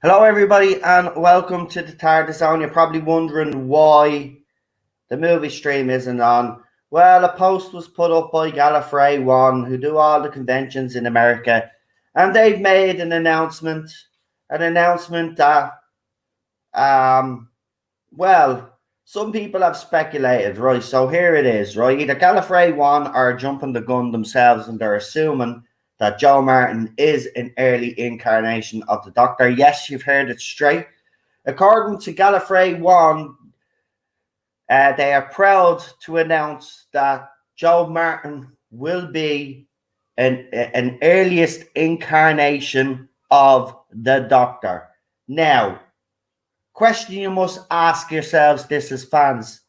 Hello everybody and welcome to the TARDIS Zone. You're probably wondering why the movie stream isn't on. Well, a post was put up by Gallifrey One, who do all the conventions in America, and they've made an announcement that, well, some people have speculated, right? So here it is, right? Either Gallifrey One are jumping the gun themselves and they're assuming that Jo Martin is an early incarnation of the Doctor. Yes, you've heard it straight. According to Gallifrey One, they are proud to announce that Jo Martin will be an earliest incarnation of the Doctor. Now, question you must ask yourselves this as fans: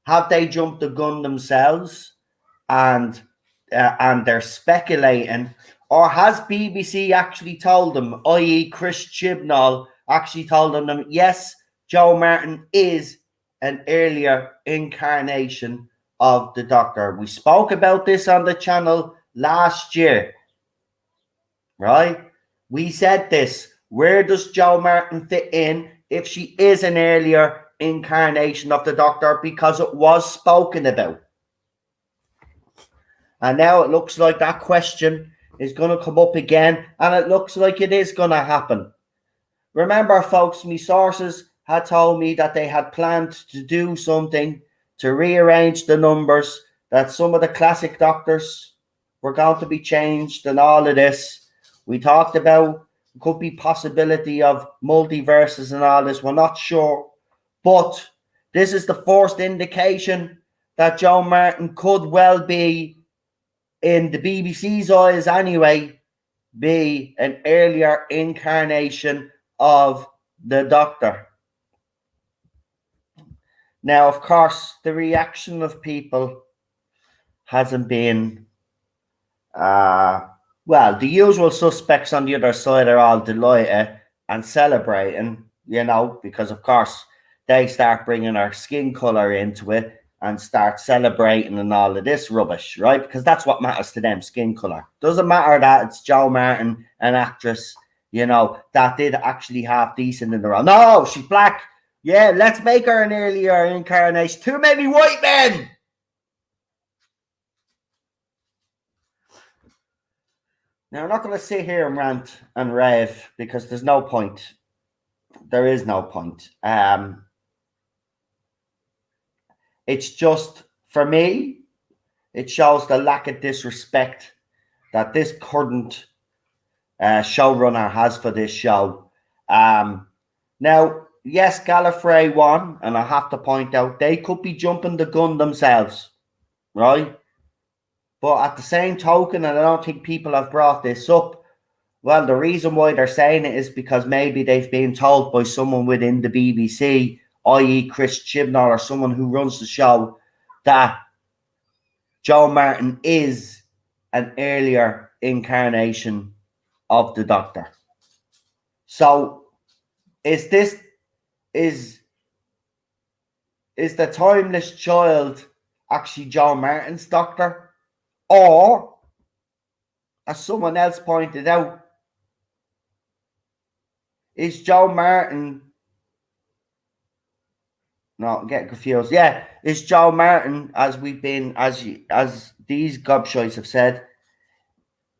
have they jumped the gun themselves and they're speculating? Or has BBC actually told them, i.e. Chris Chibnall actually told them, yes, Jo Martin is an earlier incarnation of the Doctor? We spoke about this on the channel last year, right? We said this. Where does Jo Martin fit in if she is an earlier incarnation of the Doctor? Because it was spoken about. And now it looks like that question is going to come up again, and it looks like it is going to happen. Remember, folks, my sources had told me that they had planned to do something to rearrange the numbers, that some of the classic Doctors were going to be changed and all of this. We talked about could be possibility of multiverses and all this. We're not sure, but this is the first indication that Jo Martin could well be, in the BBC's eyes anyway, be an earlier incarnation of the Doctor. Now, of course, the reaction of people hasn't been, well, the usual suspects on the other side are all delighted and celebrating, you know, because, of course, they start bringing our skin color into it and start celebrating and all of this rubbish, right? Because that's what matters to them, skin color. Doesn't matter that it's Jo Martin, an actress, you know, that did actually half decent in the role. No, she's black. Yeah, let's make her an earlier incarnation. Too many white men. Now, I'm not going to sit here and rant and rave because there's no point. There is no point. It's just, for me, it shows the lack of disrespect that this current showrunner has for this show. Now, yes, Gallifrey One, and I have to point out, they could be jumping the gun themselves, right? But at the same token, and I don't think people have brought this up, well, the reason why they're saying it is because maybe they've been told by someone within the BBC, i.e. Chris Chibnall or someone who runs the show, that Jo Martin is an earlier incarnation of the Doctor. So is is the timeless child actually Joe Martin's doctor? Or, as someone else pointed out, is Joe Martin... No, I'm getting confused. Yeah, is Joe Martin, as these gobshites have said,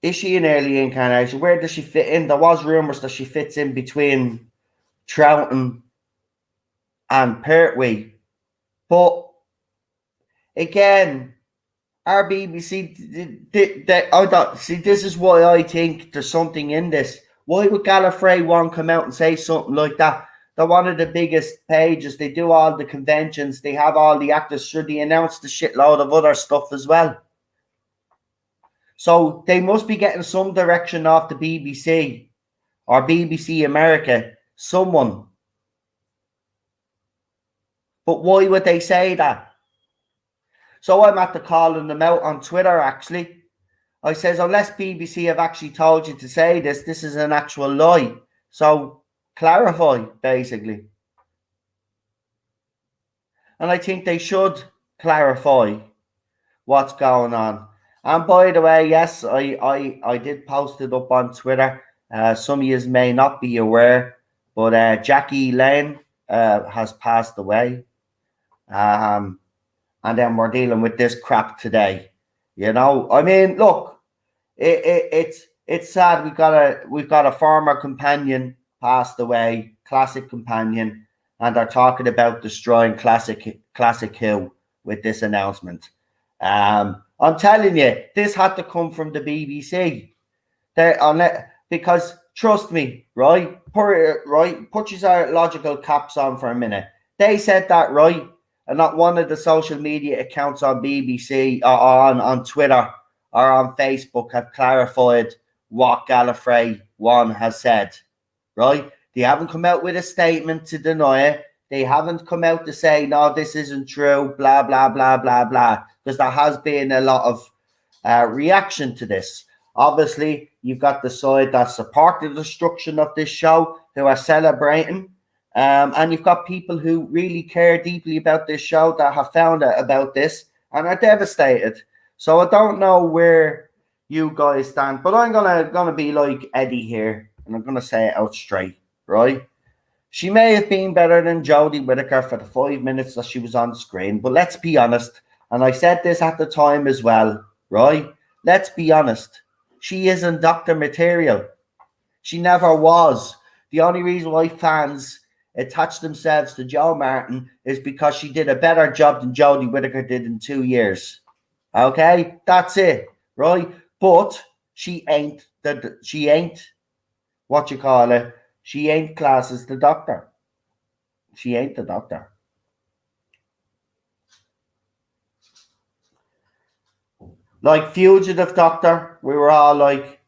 is she an early incarnation? Where does she fit in? There was rumours that she fits in between Troughton and Pertwee. But, again, our BBC, this is why I think there's something in this. Why would Gallifrey One come out and say something like that? They're one of the biggest pages. They do all the conventions. They have all the actors. Sure, they announced a shitload of other stuff as well. So they must be getting some direction off the BBC or BBC America. Someone. But why would they say that? So I'm at the calling them out on Twitter, actually. I says, unless BBC have actually told you to say this, this is an actual lie. So clarify, basically. And I think they should clarify what's going on. And by the way, yes, I did post it up on Twitter. Some of you may not be aware, but Jackie Lane has passed away. And then we're dealing with this crap today. You know, I mean, look, it's sad. We've got a former companion passed away, classic companion, and they're talking about destroying classic Who with this announcement. I'm telling you, this had to come from the BBC. Because trust me, right? Put your logical caps on for a minute. They said that, right? And not one of the social media accounts on BBC or on Twitter or on Facebook have clarified what Gallifrey One has said, right? They haven't come out with a statement to deny it. They haven't come out to say, no, this isn't true, blah, blah, blah, blah, blah, because there has been a lot of reaction to this. Obviously, you've got the side that support the destruction of this show, who are celebrating, and you've got people who really care deeply about this show that have found out about this and are devastated. So I don't know where you guys stand, but I'm gonna be like Eddie here, and I'm gonna say it out straight, right? She may have been better than Jodie Whittaker for the 5 minutes that she was on screen, but let's be honest, and I said this at the time as well, right? Let's be honest. She isn't Doctor material. She never was. The only reason why fans attach themselves to Jo Martin is because she did a better job than Jodie Whittaker did in 2 years. Okay? That's it, right? But she ain't what you call it. She ain't class as the Doctor. She ain't the Doctor. Like Fugitive Doctor, we were all like,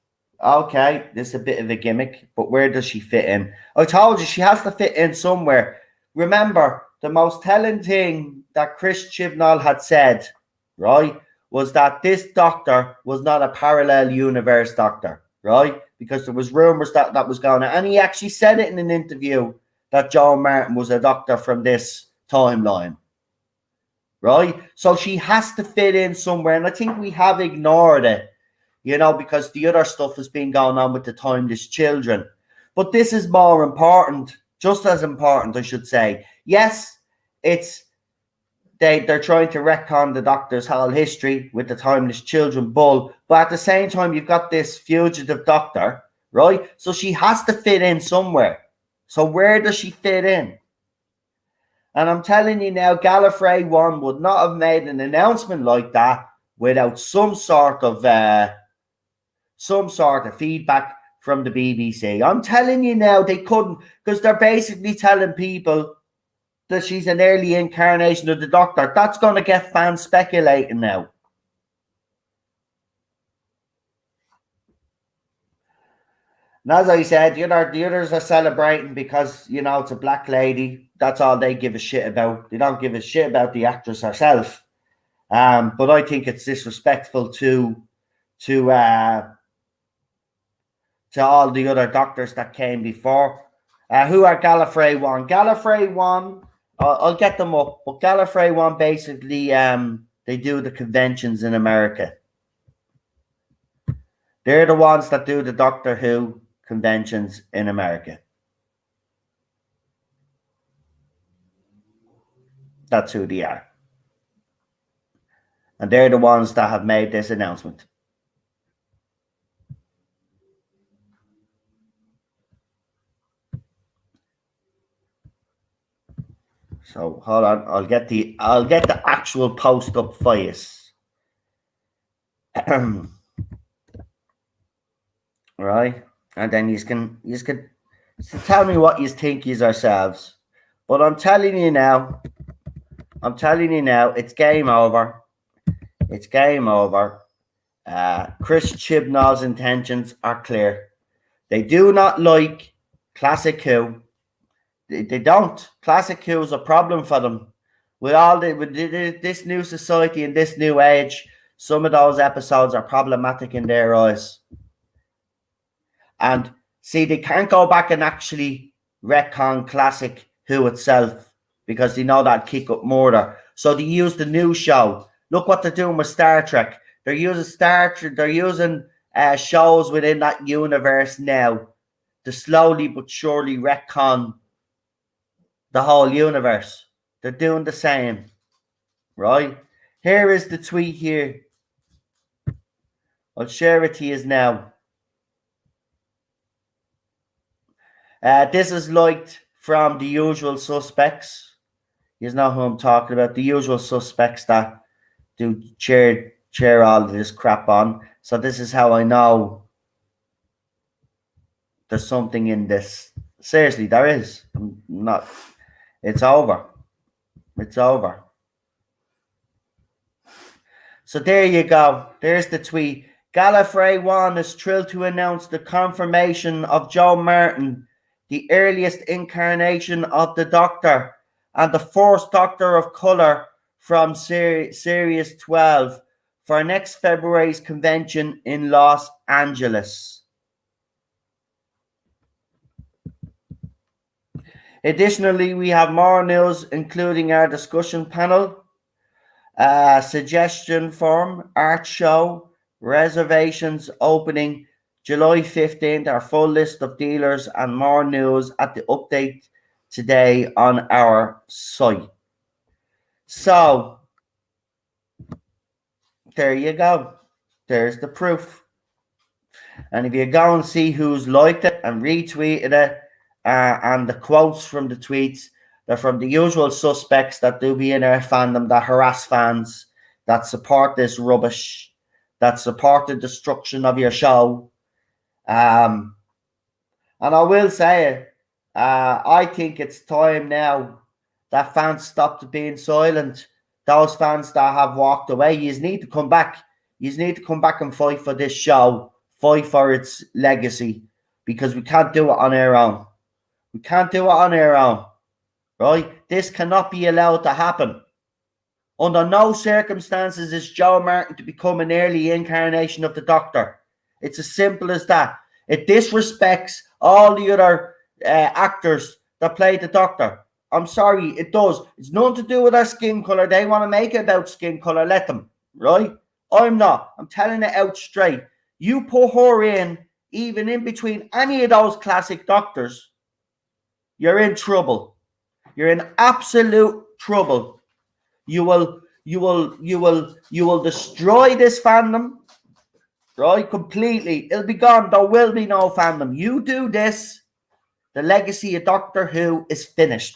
okay, this is a bit of a gimmick, but where does she fit in? I told you, she has to fit in somewhere. Remember, the most telling thing that Chris Chibnall had said, right, was that this Doctor was not a parallel universe Doctor, right? Because there was rumors that was going on. And he actually said it in an interview that Jo Martin was a Doctor from this timeline. Right? So she has to fit in somewhere. And I think we have ignored it, you know, because the other stuff has been going on with the timeless children. But this is more important, just as important, I should say. Yes, they're trying to retcon the Doctor's whole history with the timeless children bull. But at the same time, you've got this fugitive Doctor, right? So she has to fit in somewhere. So where does she fit in? And I'm telling you now, Gallifrey One would not have made an announcement like that without some sort of feedback from the BBC. I'm telling you now, they couldn't, because they're basically telling people that she's an early incarnation of the Doctor. That's going to get fans speculating now. And as I said, the others are celebrating because, you know, it's a black lady. That's all they give a shit about. They don't give a shit about the actress herself. But I think it's disrespectful to all the other Doctors that came before. Who are Gallifrey One? Gallifrey One I'll get them up. But Gallifrey One basically, they do the conventions in America. They're the ones that do the Doctor Who conventions in America. That's who they are. And they're the ones that have made this announcement. So hold on, I'll get the actual post up for you. Right? And then you can tell me what you think is ourselves. But I'm telling you now, it's game over. It's game over. Chris Chibnall's intentions are clear. They do not like Classic Who. They don't. Classic Who is a problem for them. With this new society and this new age, some of those episodes are problematic in their eyes. And see, they can't go back and actually retcon Classic Who itself because they know that'd kick up murder. So they use the new show. Look what they're doing with Star Trek. They're using shows within that universe now to slowly but surely retcon the whole universe. They're doing the same, right? Here is the tweet here. I'll share it to you now. This is liked from the usual suspects. You know who I'm talking about. The usual suspects that do cheer all of this crap on. So this is how I know there's something in this. Seriously, there is. I'm not. It's over. It's over. So there you go. There's the tweet. Gallifrey One is thrilled to announce the confirmation of Jo Martin, the earliest incarnation of the Doctor and the first Doctor of colour from Series 12 for next February's convention in Los Angeles. Additionally, we have more news, including our discussion panel, suggestion form, art show, reservations opening July 15th, our full list of dealers, and more news at the update today on our site. So, there you go. There's the proof. And if you go and see who's liked it and retweeted it, and the quotes from the tweets, they're from the usual suspects that do be in our fandom, that harass fans, that support this rubbish, that support the destruction of your show. And I will say, I think it's time now that fans stopped being silent. Those fans that have walked away, you need to come back. You need to come back and fight for this show, fight for its legacy, because we can't do it on our own. We can't do it on our own, right? This cannot be allowed to happen. Under no circumstances is Jo Martin to become an early incarnation of the Doctor. It's as simple as that. It disrespects all the other actors that play the Doctor. I'm sorry, it does. It's nothing to do with their skin colour. They want to make it about skin colour. Let them, right? I'm not. I'm telling it out straight. You put her in, even in between any of those classic Doctors, you're in trouble. You're in absolute trouble. You will destroy this fandom, right? Completely. It'll be gone. There will be no fandom. You do this, the legacy of Doctor Who is finished.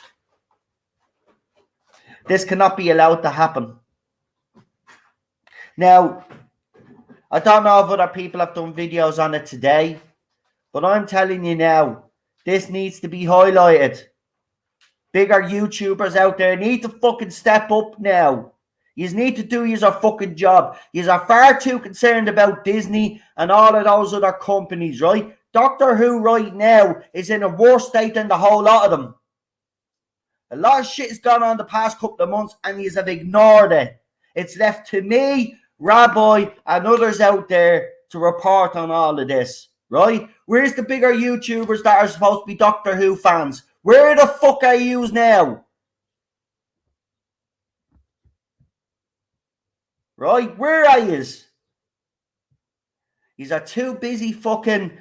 This cannot be allowed to happen. Now, I don't know if other people have done videos on it today, but I'm telling you now, this needs to be highlighted. Bigger YouTubers out there need to fucking step up now. You need to do your fucking job. You are far too concerned about Disney and all of those other companies, right? Doctor Who right now is in a worse state than the whole lot of them. A lot of shit has gone on the past couple of months and you have ignored it. It's left to me, Rabbi, and others out there to report on all of this, right? Where's the bigger YouTubers that are supposed to be Doctor Who fans? Where the fuck are you now? right? Where are yous? Yous are too busy fucking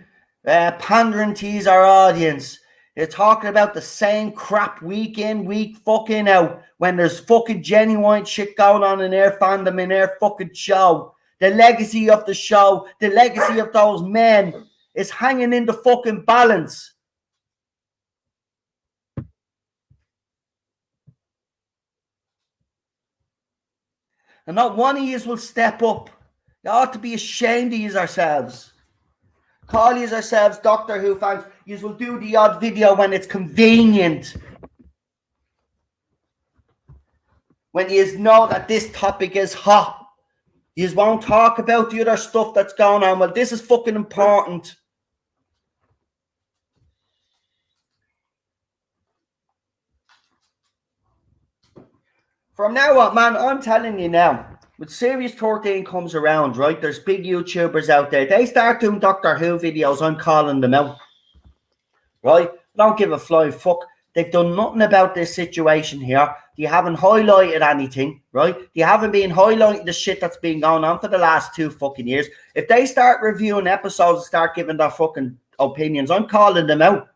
pandering to our audience. You're talking about the same crap week in, week fucking out, when there's fucking genuine shit going on in their fandom, in their fucking show. The legacy of the show, the legacy of those men is hanging in the fucking balance. And not one of yous will step up. You ought to be ashamed of yous ourselves. Call yous ourselves Doctor Who fans. Yous will do the odd video when it's convenient. When yous know that this topic is hot. Yous won't talk about the other stuff that's going on. Well, this is fucking important. From now on, man, I'm telling you now, when Series 13 comes around, right, there's big YouTubers out there. They start doing Doctor Who videos, I'm calling them out. Right? Don't give a flying fuck. They've done nothing about this situation here. They haven't highlighted anything, right? They haven't been highlighting the shit that's been going on for the last 2 fucking years. If they start reviewing episodes and start giving their fucking opinions, I'm calling them out.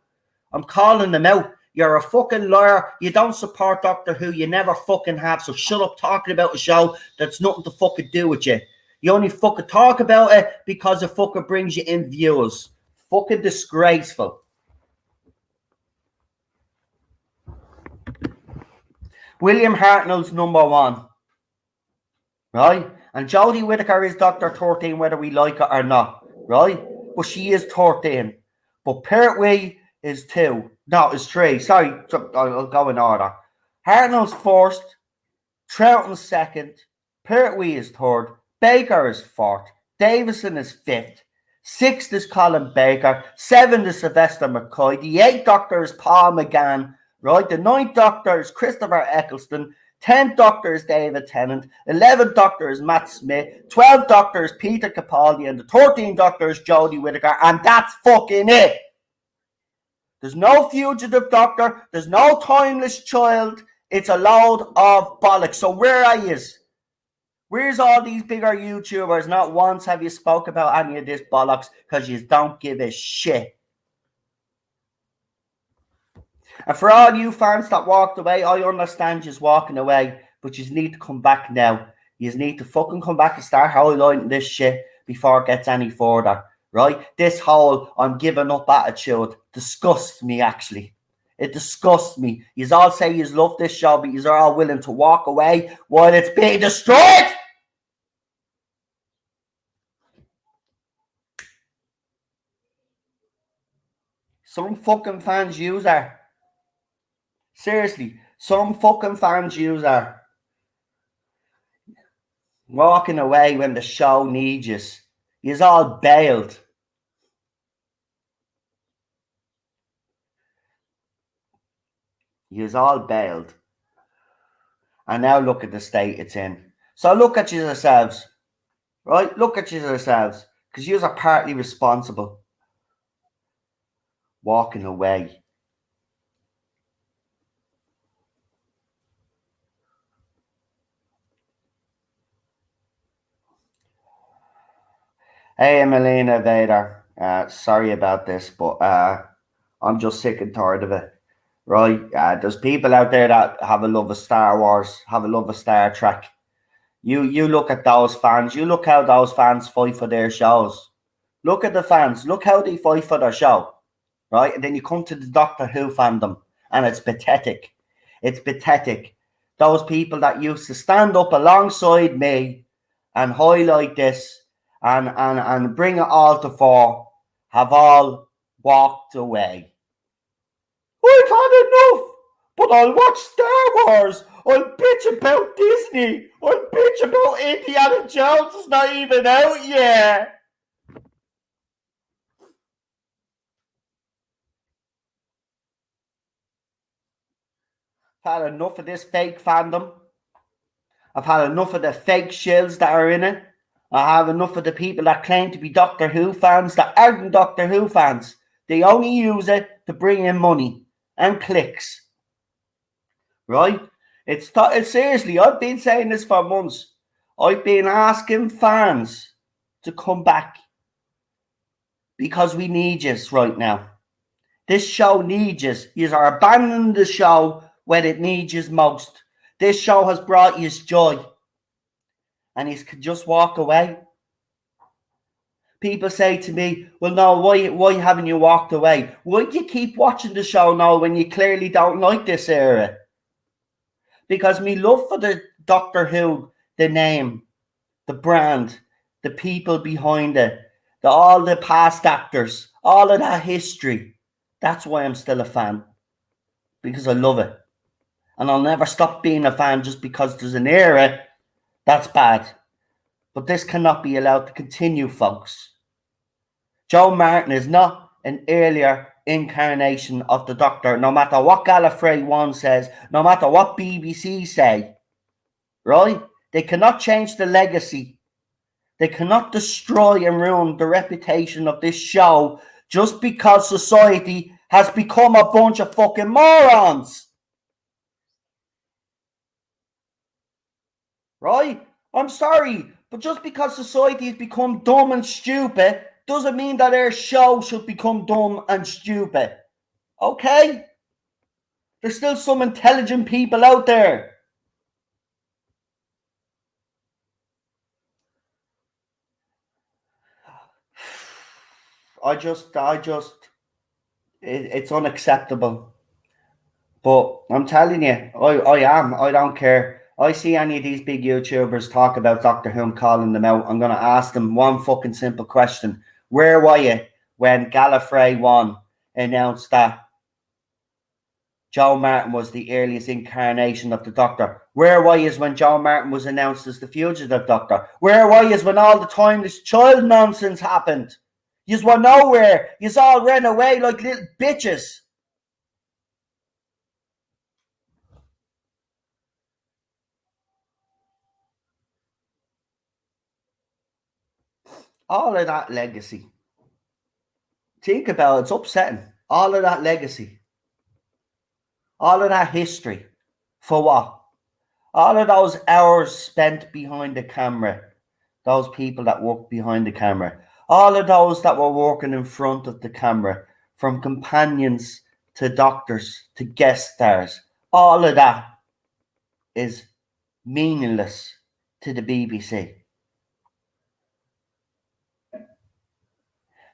I'm calling them out. You're a fucking liar. You don't support Doctor Who. You never fucking have. So shut up talking about a show that's nothing to fucking do with you. You only fucking talk about it because it fucking brings you in viewers. Fucking disgraceful. William Hartnell's #1. Right? And Jodie Whittaker is Doctor 13 whether we like it or not. Right? But she is 13. But Pertwee is 2. No, it's 3. Sorry, I'll go in order. Hartnell's 1st. Troughton's 2nd. Pertwee is 3rd. Baker is 4th. Davison is 5th. 6th is Colin Baker. 7th is Sylvester McCoy. The 8th Doctor is Paul McGann. Right? The 9th Doctor is Christopher Eccleston. 10th Doctor is David Tennant. 11th Doctor is Matt Smith. 12th Doctor is Peter Capaldi. And the 13th Doctor is Jodie Whittaker. And that's fucking it. There's no Fugitive Doctor. There's no Timeless Child. It's a load of bollocks. So where are yous? Where's all these bigger YouTubers? Not once have you spoke about any of this bollocks because you don't give a shit. And for all you fans that walked away, I understand you's walking away, but you need to come back now. You need to fucking come back and start highlighting this shit before it gets any further, right? This whole I'm giving up attitude disgusts me, actually. It disgusts me. You all say you love this show, but you are all willing to walk away while it's being destroyed. Some fucking fans use her. Seriously, some fucking fans use her. Walking away when the show needs you. You's all bailed. You's all bailed. And now look at the state it's in. So look at yourselves. Right? Look at yourselves. Because you are partly responsible. Walking away. Hey, Melina Vader. Sorry about this, but I'm just sick and tired of it. Right? There's people out there that have a love of Star Wars, have a love of Star Trek. You look at those fans. You look how those fans fight for their shows. Look at the fans. Look how they fight for their show. Right? And then you come to the Doctor Who fandom, and it's pathetic. It's pathetic. Those people that used to stand up alongside me and highlight this and bring it all to fore have all walked away. I've had enough, but I'll watch Star Wars. I'll bitch about Disney. I'll bitch about Indiana Jones. It's not even out yet. I've had enough of this fake fandom. I've had enough of the fake shills that are in it. I have enough of the people that claim to be Doctor Who fans that aren't Doctor Who fans. They only use it to bring in money and clicks. Right? It's seriously, I've been saying this for months. I've been asking fans to come back because we need you right now. This show needs you. You are abandoning the show when it needs you most. This show has brought you joy. And you can just walk away. People say to me, well, no, why haven't you walked away? Why do you keep watching the show now when you clearly don't like this era? Because me love for the Doctor Who, the name, the brand, the people behind it, all the past actors, all of that history. That's why I'm still a fan. Because I love it. And I'll never stop being a fan just because there's an era that's bad. But this cannot be allowed to continue, folks. Joe Martin is not an earlier incarnation of the Doctor, no matter what Gallifrey One says, no matter what BBC say. Right? They cannot change the legacy. They cannot destroy and ruin the reputation of this show just because society has become a bunch of fucking morons. Right? I'm sorry, but just because society has become dumb and stupid doesn't mean that our show should become dumb and stupid. Okay? There's still some intelligent people out there. It's unacceptable. But I'm telling you, I don't care. I see any of these big YouTubers talk about Doctor Who and calling them out. I'm going to ask them one fucking simple question. Where were you when Gallifrey One announced that Joe Martin was the earliest incarnation of the Doctor? Where were you when Joe Martin was announced as the Fugitive Doctor? Where were you when all the timeless child nonsense happened? Yous were nowhere. Yous all ran away like little bitches. All of that legacy. Think about it, it's upsetting. All of that legacy. All of that history. For what? All of those hours spent behind the camera. Those people that work behind the camera. All of those that were working in front of the camera. From companions to doctors to guest stars. All of that is meaningless to the BBC.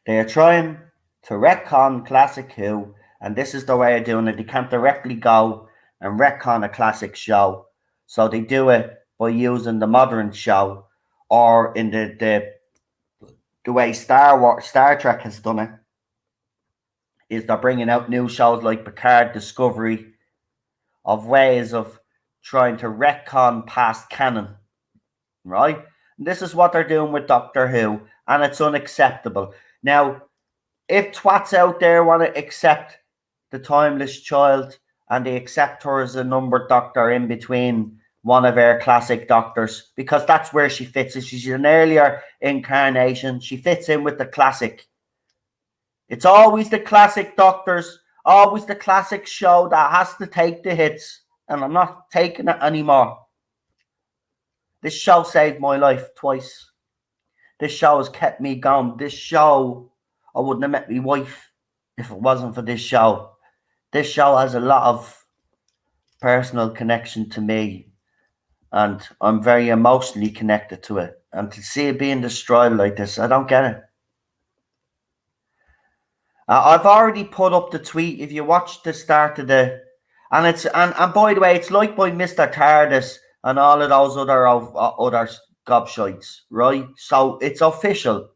They are trying to retcon Classic Who, and this is the way of doing it. They can't directly go and retcon a classic show, so they do it by using the modern show, or in the way Star Trek has done it, is they're bringing out new shows like Picard, Discovery, of ways of trying to retcon past canon, right? And this is what they're doing with Doctor Who, and it's unacceptable. Now, if twats out there want to accept the timeless child and they accept her as a numbered doctor in between one of our classic doctors, because that's where she fits. If she's an earlier incarnation, she fits in with the classic. It's always the classic doctors, always the classic show that has to take the hits, and I'm not taking it anymore. This show saved my life twice. This show has kept me going. This show, I wouldn't have met my wife if it wasn't for this show. This show has a lot of personal connection to me, and I'm very emotionally connected to it. And to see it being destroyed like this, I don't get it. I've already put up the tweet. If you watch the start of the, and by the way, it's like by Mr. TARDIS and all of those other gobshites, right? So it's official.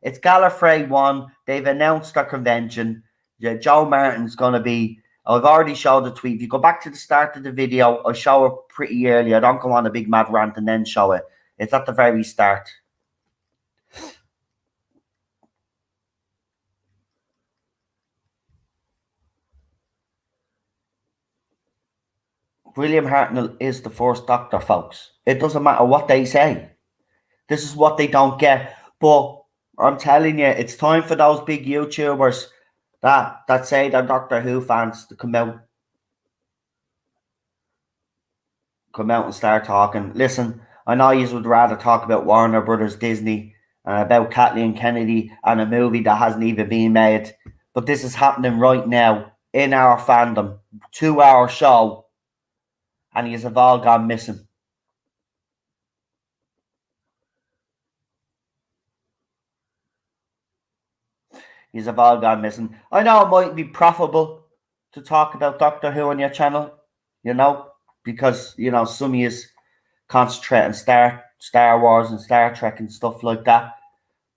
It's Gallifrey One. They've announced their convention. Yeah, Joe Martin's going to be. I've already showed the tweet. If you go back to the start of the video, I show it pretty early. I don't go on a big mad rant and then show it. It's at the very start. William Hartnell is the first Doctor, folks. It doesn't matter what they say. This is what they don't get. But I'm telling you, it's time for those big YouTubers that say they're Doctor Who fans to come out and start talking. Listen, I know you would rather talk about Warner Brothers, Disney, and about Kathleen Kennedy and a movie that hasn't even been made. But this is happening right now in our fandom. 2-hour show. And you have all gone missing. You have all gone missing. I know it might be profitable to talk about Doctor Who on your channel, you know, because, you know, some of you concentrate on Star Wars and Star Trek and stuff like that.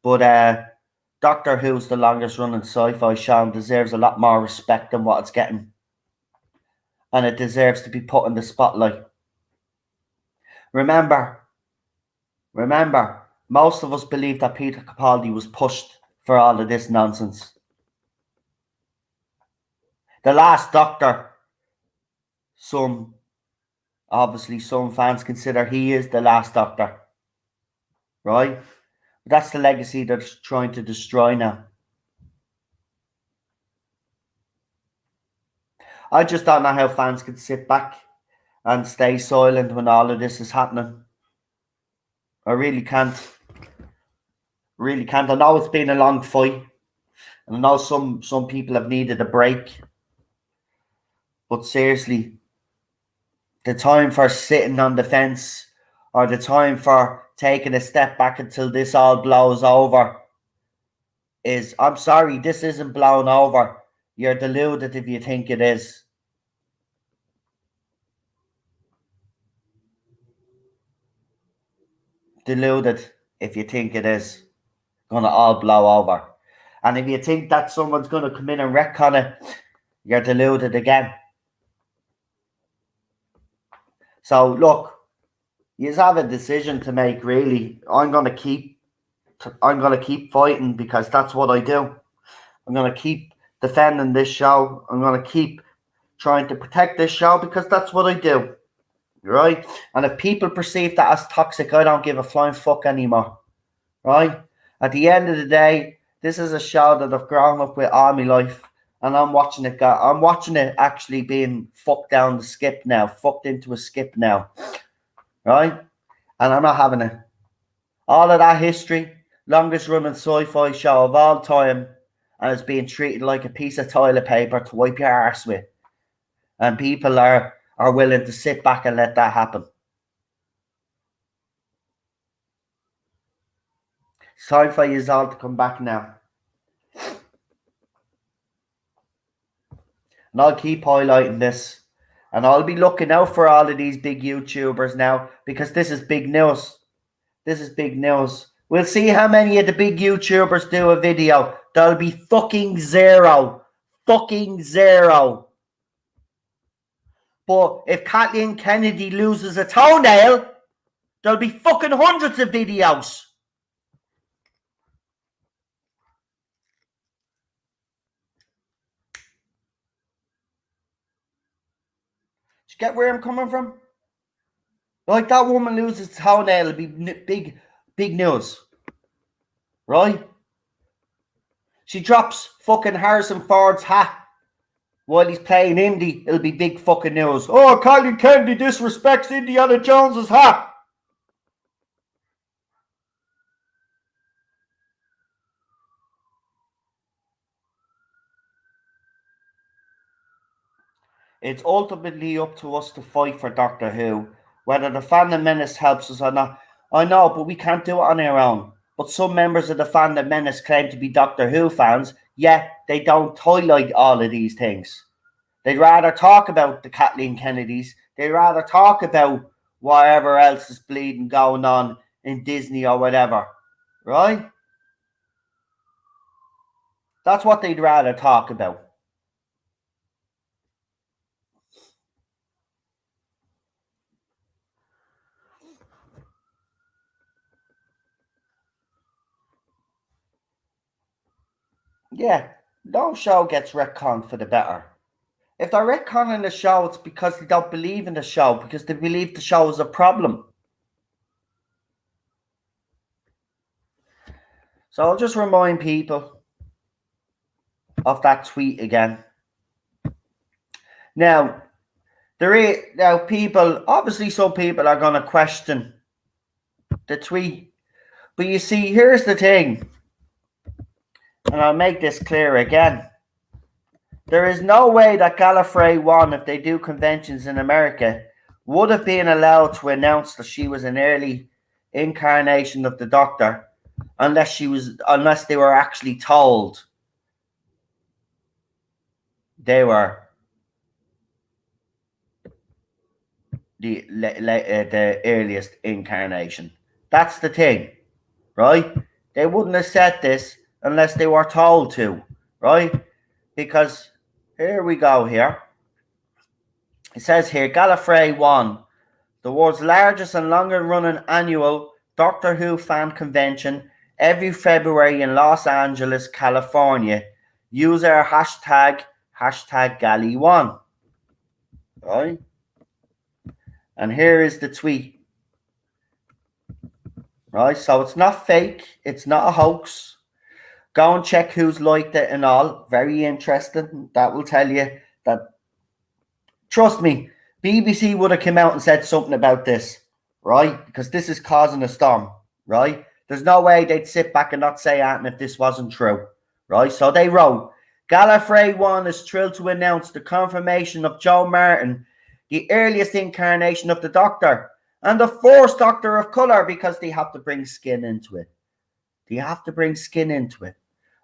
But Doctor Who's the longest running sci-fi show and deserves a lot more respect than what it's getting. And it deserves to be put in the spotlight. Remember, most of us believe that Peter Capaldi was pushed for all of this nonsense. The Last Doctor, obviously some fans consider he is the Last Doctor. Right? But that's the legacy they're trying to destroy now. I just don't know how fans can sit back and stay silent when all of this is happening. I really can't. Really can't. I know it's been a long fight. And I know some people have needed a break. But seriously, the time for sitting on the fence or the time for taking a step back until this all blows over is, I'm sorry, this isn't blown over. You're deluded if you think it is. Deluded if you think it is gonna all blow over. And if you think that someone's gonna come in and retcon it, you're deluded again. So look, you have a decision to make, really. I'm gonna keep fighting because that's what I do. I'm gonna keep defending this show. I'm gonna keep trying to protect this show because that's what I do. Right? And if people perceive that as toxic, I don't give a flying fuck anymore. Right? At the end of the day, this is a show that I've grown up with all my life, and I'm watching it go. I'm watching it actually being fucked down the skip now, fucked into a skip now. Right? And I'm not having it. All of that history, longest running sci-fi show of all time, and it's being treated like a piece of toilet paper to wipe your arse with. And people are willing to sit back and let that happen. It's time for you all to come back now. And I'll keep highlighting this. And I'll be looking out for all of these big YouTubers now, because this is big news. This is big news. We'll see how many of the big YouTubers do a video. There'll be fucking zero. Fucking zero. But if Kathleen Kennedy loses a toenail, there'll be fucking hundreds of videos. Do you get where I'm coming from? Like, that woman loses a toenail, it'll be big news. Right? She drops fucking Harrison Ford's hat while he's playing Indy, it'll be big fucking news. Oh, Kathleen Kennedy disrespects Indiana Jones's hat. It's ultimately up to us to fight for Doctor Who. Whether the Fandom Menace helps us or not, I know, but we can't do it on our own. But some members of the Fandom Menace claim to be Doctor Who fans, yet they don't highlight all of these things. They'd rather talk about the Kathleen Kennedys. They'd rather talk about whatever else is bleeding going on in Disney or whatever. Right? That's what they'd rather talk about. Yeah, no show gets retconned for the better. If they're retconning the show, it's because they don't believe in the show, because they believe the show is a problem. So I'll just remind people of that tweet again. Now, people, obviously some people are going to question the tweet. But you see, here's the thing, and I'll make this clear again. There is no way that Gallifrey One, if they do conventions in America, would have been allowed to announce that she was an early incarnation of the Doctor, unless they were actually told they were the earliest incarnation. That's the thing, right? They wouldn't have said this unless they were told to, right? Because here we go here. It says here, Gallifrey One, the world's largest and longer running annual Doctor Who fan convention, every February in Los Angeles, California. Use our hashtag Gally1. Right? And here is the tweet. Right? So it's not fake. It's not a hoax. Go and check who's liked it and all. Very interesting. That will tell you that, trust me, BBC would have come out and said something about this, right? Because this is causing a storm, right? There's no way they'd sit back and not say anything if this wasn't true, right? So they wrote, Gallifrey One is thrilled to announce the confirmation of Jo Martin, the earliest incarnation of the Doctor, and the first Doctor of colour, because they have to bring skin into it. They have to bring skin into it,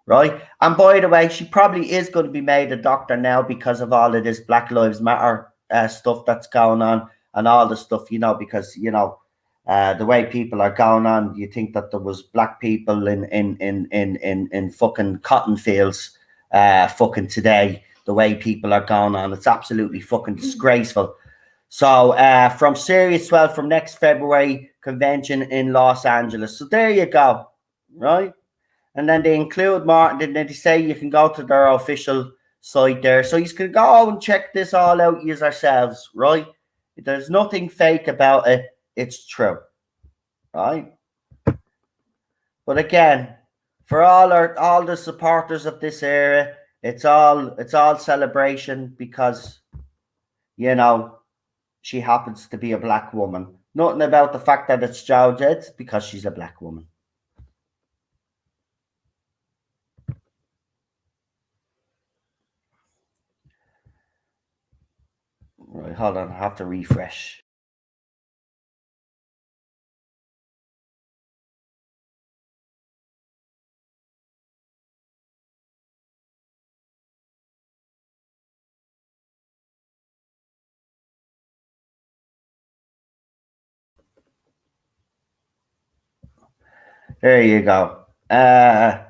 right? And by the way, she probably is going to be made a Doctor now because of all of this Black Lives Matter stuff that's going on and all the stuff, you know, because, you know, the way people are going on, you think that there was black people in fucking cotton fields fucking today, the way people are going on. It's absolutely fucking disgraceful. So from Series 12, from next February, convention in Los Angeles. So there you go, right? And then they include Martin, and then they say you can go to their official site there. So you can go and check this all out yourselves, right? There's nothing fake about it. It's true, right? But again, for all the supporters of this era, it's all celebration because, you know, she happens to be a black woman. Nothing about the fact that it's Jodie, it's because she's a black woman. Right, hold on, I have to refresh. There you go. Yeah,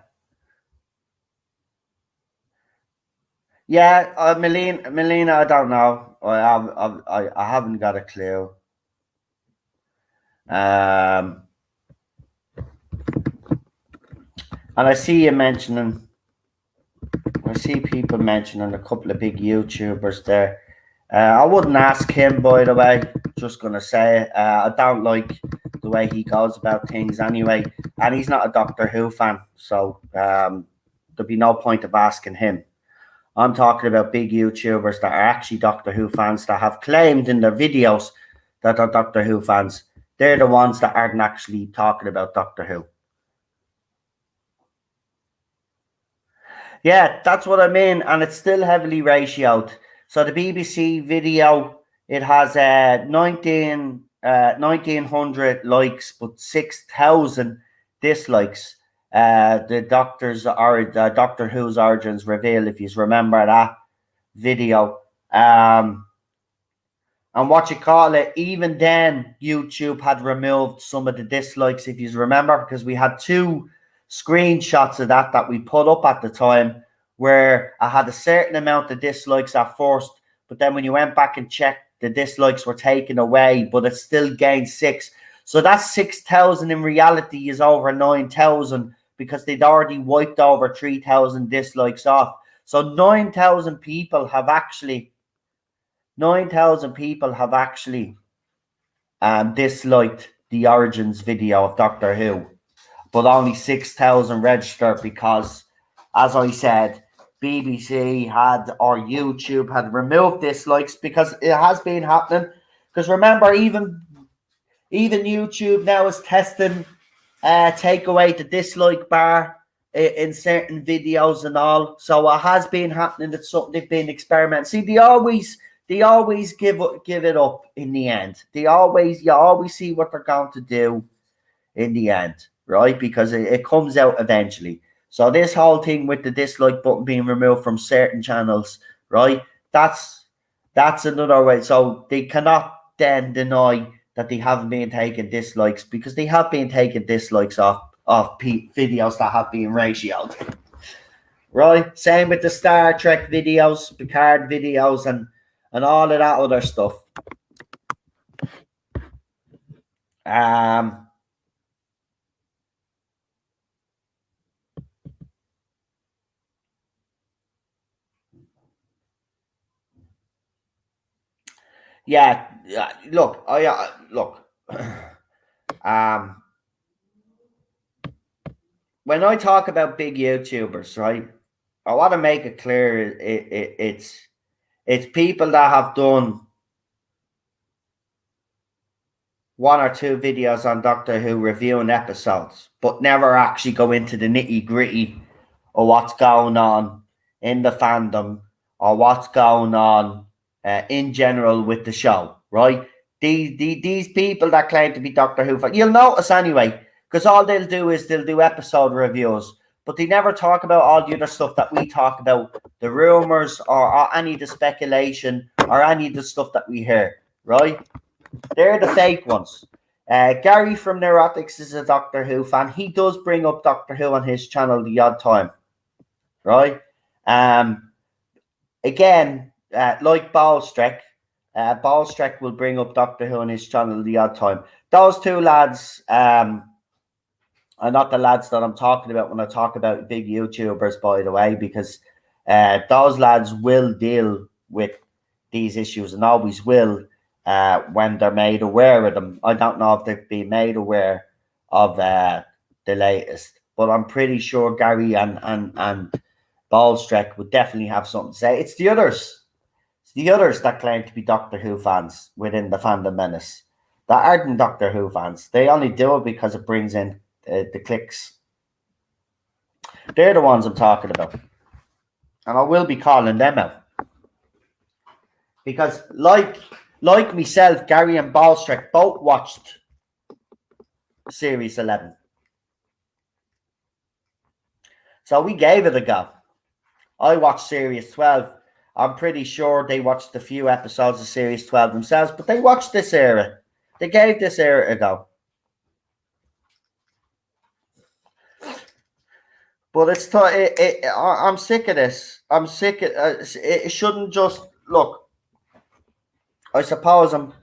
Melina, I don't know. I haven't got a clue. And I see people mentioning a couple of big YouTubers there. I wouldn't ask him, by the way. Just gonna say it. I don't like the way he goes about things anyway, and he's not a Doctor Who fan, so there'd be no point of asking him. I'm talking about big YouTubers that are actually Doctor Who fans that have claimed in their videos that they're Doctor Who fans. They're the ones that aren't actually talking about Doctor Who. Yeah, that's what I mean, and it's still heavily ratioed. So the BBC video, it has 1,900 likes, but 6,000 dislikes. The Doctor Who's Origins reveal, if you remember that video. And what you call it, even then, YouTube had removed some of the dislikes, if you remember, because we had 2 screenshots of that we put up at the time where I had a certain amount of dislikes at first, but then when you went back and checked, the dislikes were taken away, but it still gained 6. So that 6,000 in reality is over 9,000 because they'd already wiped over 3,000 dislikes off. So 9,000 people have actually disliked the Origins video of Doctor Who, but only 6,000 registered because, as I said, BBC or YouTube had removed dislikes because it has been happening. Because remember, even Even YouTube now is testing take away the dislike bar in certain videos and all. So it has been happening. It's something they've been experimenting. See, they always give it up in the end. You always see what they're going to do in the end, right? Because it comes out eventually. So this whole thing with the dislike button being removed from certain channels, right? That's another way. So they cannot then deny that they haven't been taking dislikes, because they have been taking dislikes off videos that have been ratioed. Right? Same with the Star Trek videos, Picard videos, and all of that other stuff. Yeah, look, look. When I talk about big YouTubers, right, I want to make it clear it's people that have done 1 or 2 videos on Doctor Who reviewing episodes, but never actually go into the nitty-gritty of what's going on in the fandom or what's going on in general with the show, right? These people that claim to be Doctor Who fans, you'll notice anyway, because all they'll do is they'll do episode reviews, but they never talk about all the other stuff that we talk about, the rumours or any of the speculation or any of the stuff that we hear, right? They're the fake ones. Gary from Neurotics is a Doctor Who fan. He does bring up Doctor Who on his channel the odd time, right? Again, like Ballstreck will bring up Doctor Who on his channel the odd time. Those 2 lads are not the lads that I'm talking about when I talk about big YouTubers, by the way, because those lads will deal with these issues and always will when they're made aware of them. I don't know if they've been made aware of the latest, but I'm pretty sure Gary and Ballstreck would definitely have something to say. It's the others that claim to be Doctor Who fans within the Fandom Menace that aren't Doctor Who fans. They only do it because it brings in the clicks. They're the ones I'm talking about, and I will be calling them out, because like myself, Gary and Ballstreck both watched Series 11, so we gave it a go. I watched Series 12. I'm pretty sure they watched a few episodes of Series 12 themselves, but they watched this era. They gave this era a go. But I'm sick of this. I'm sick of it. Shouldn't just look. I suppose I'm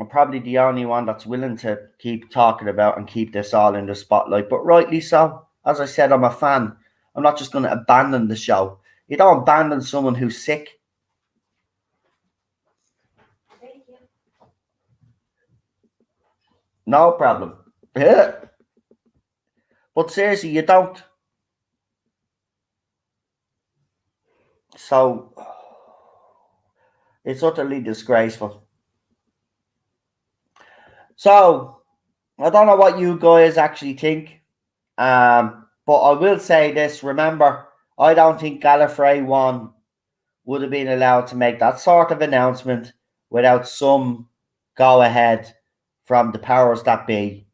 probably the only one that's willing to keep talking about and keep this all in the spotlight, but rightly so. As I said, I'm a fan. I'm not just going to abandon the show. You don't abandon someone who's sick. Thank you. No problem. Yeah. But seriously, you don't. So it's utterly disgraceful. So I don't know what you guys actually think. But I will say this. Remember, I don't think Gallifrey One would have been allowed to make that sort of announcement without some go-ahead from the powers that be.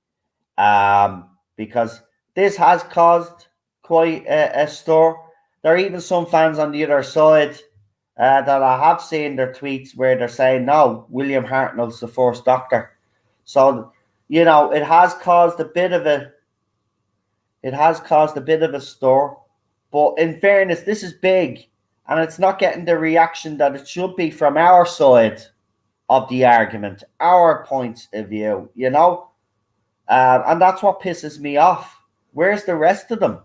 Because this has caused quite a stir. There are even some fans on the other side that I have seen their tweets where they're saying, no, William Hartnell's the first Doctor. So, you know, it has caused a bit of a stir. But in fairness, this is big, and it's not getting the reaction that it should be from our side of the argument, our point of view, you know? And that's what pisses me off. Where's the rest of them?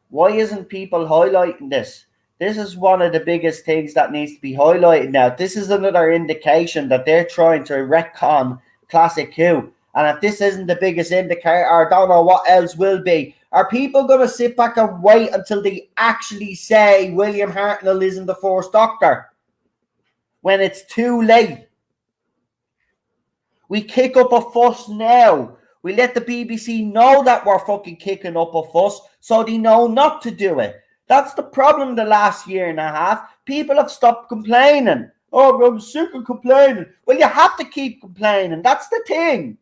Why isn't people highlighting this? This is one of the biggest things that needs to be highlighted now. This is another indication that they're trying to retcon Classic Who. And if this isn't the biggest indicator, I don't know what else will be. Are people going to sit back and wait until they actually say William Hartnell isn't the first Doctor when it's too late? We kick up a fuss now. We let the BBC know that we're fucking kicking up a fuss so they know not to do it. That's the problem the last year and a half. People have stopped complaining. Oh, I'm sick of complaining. Well, you have to keep complaining. That's the thing.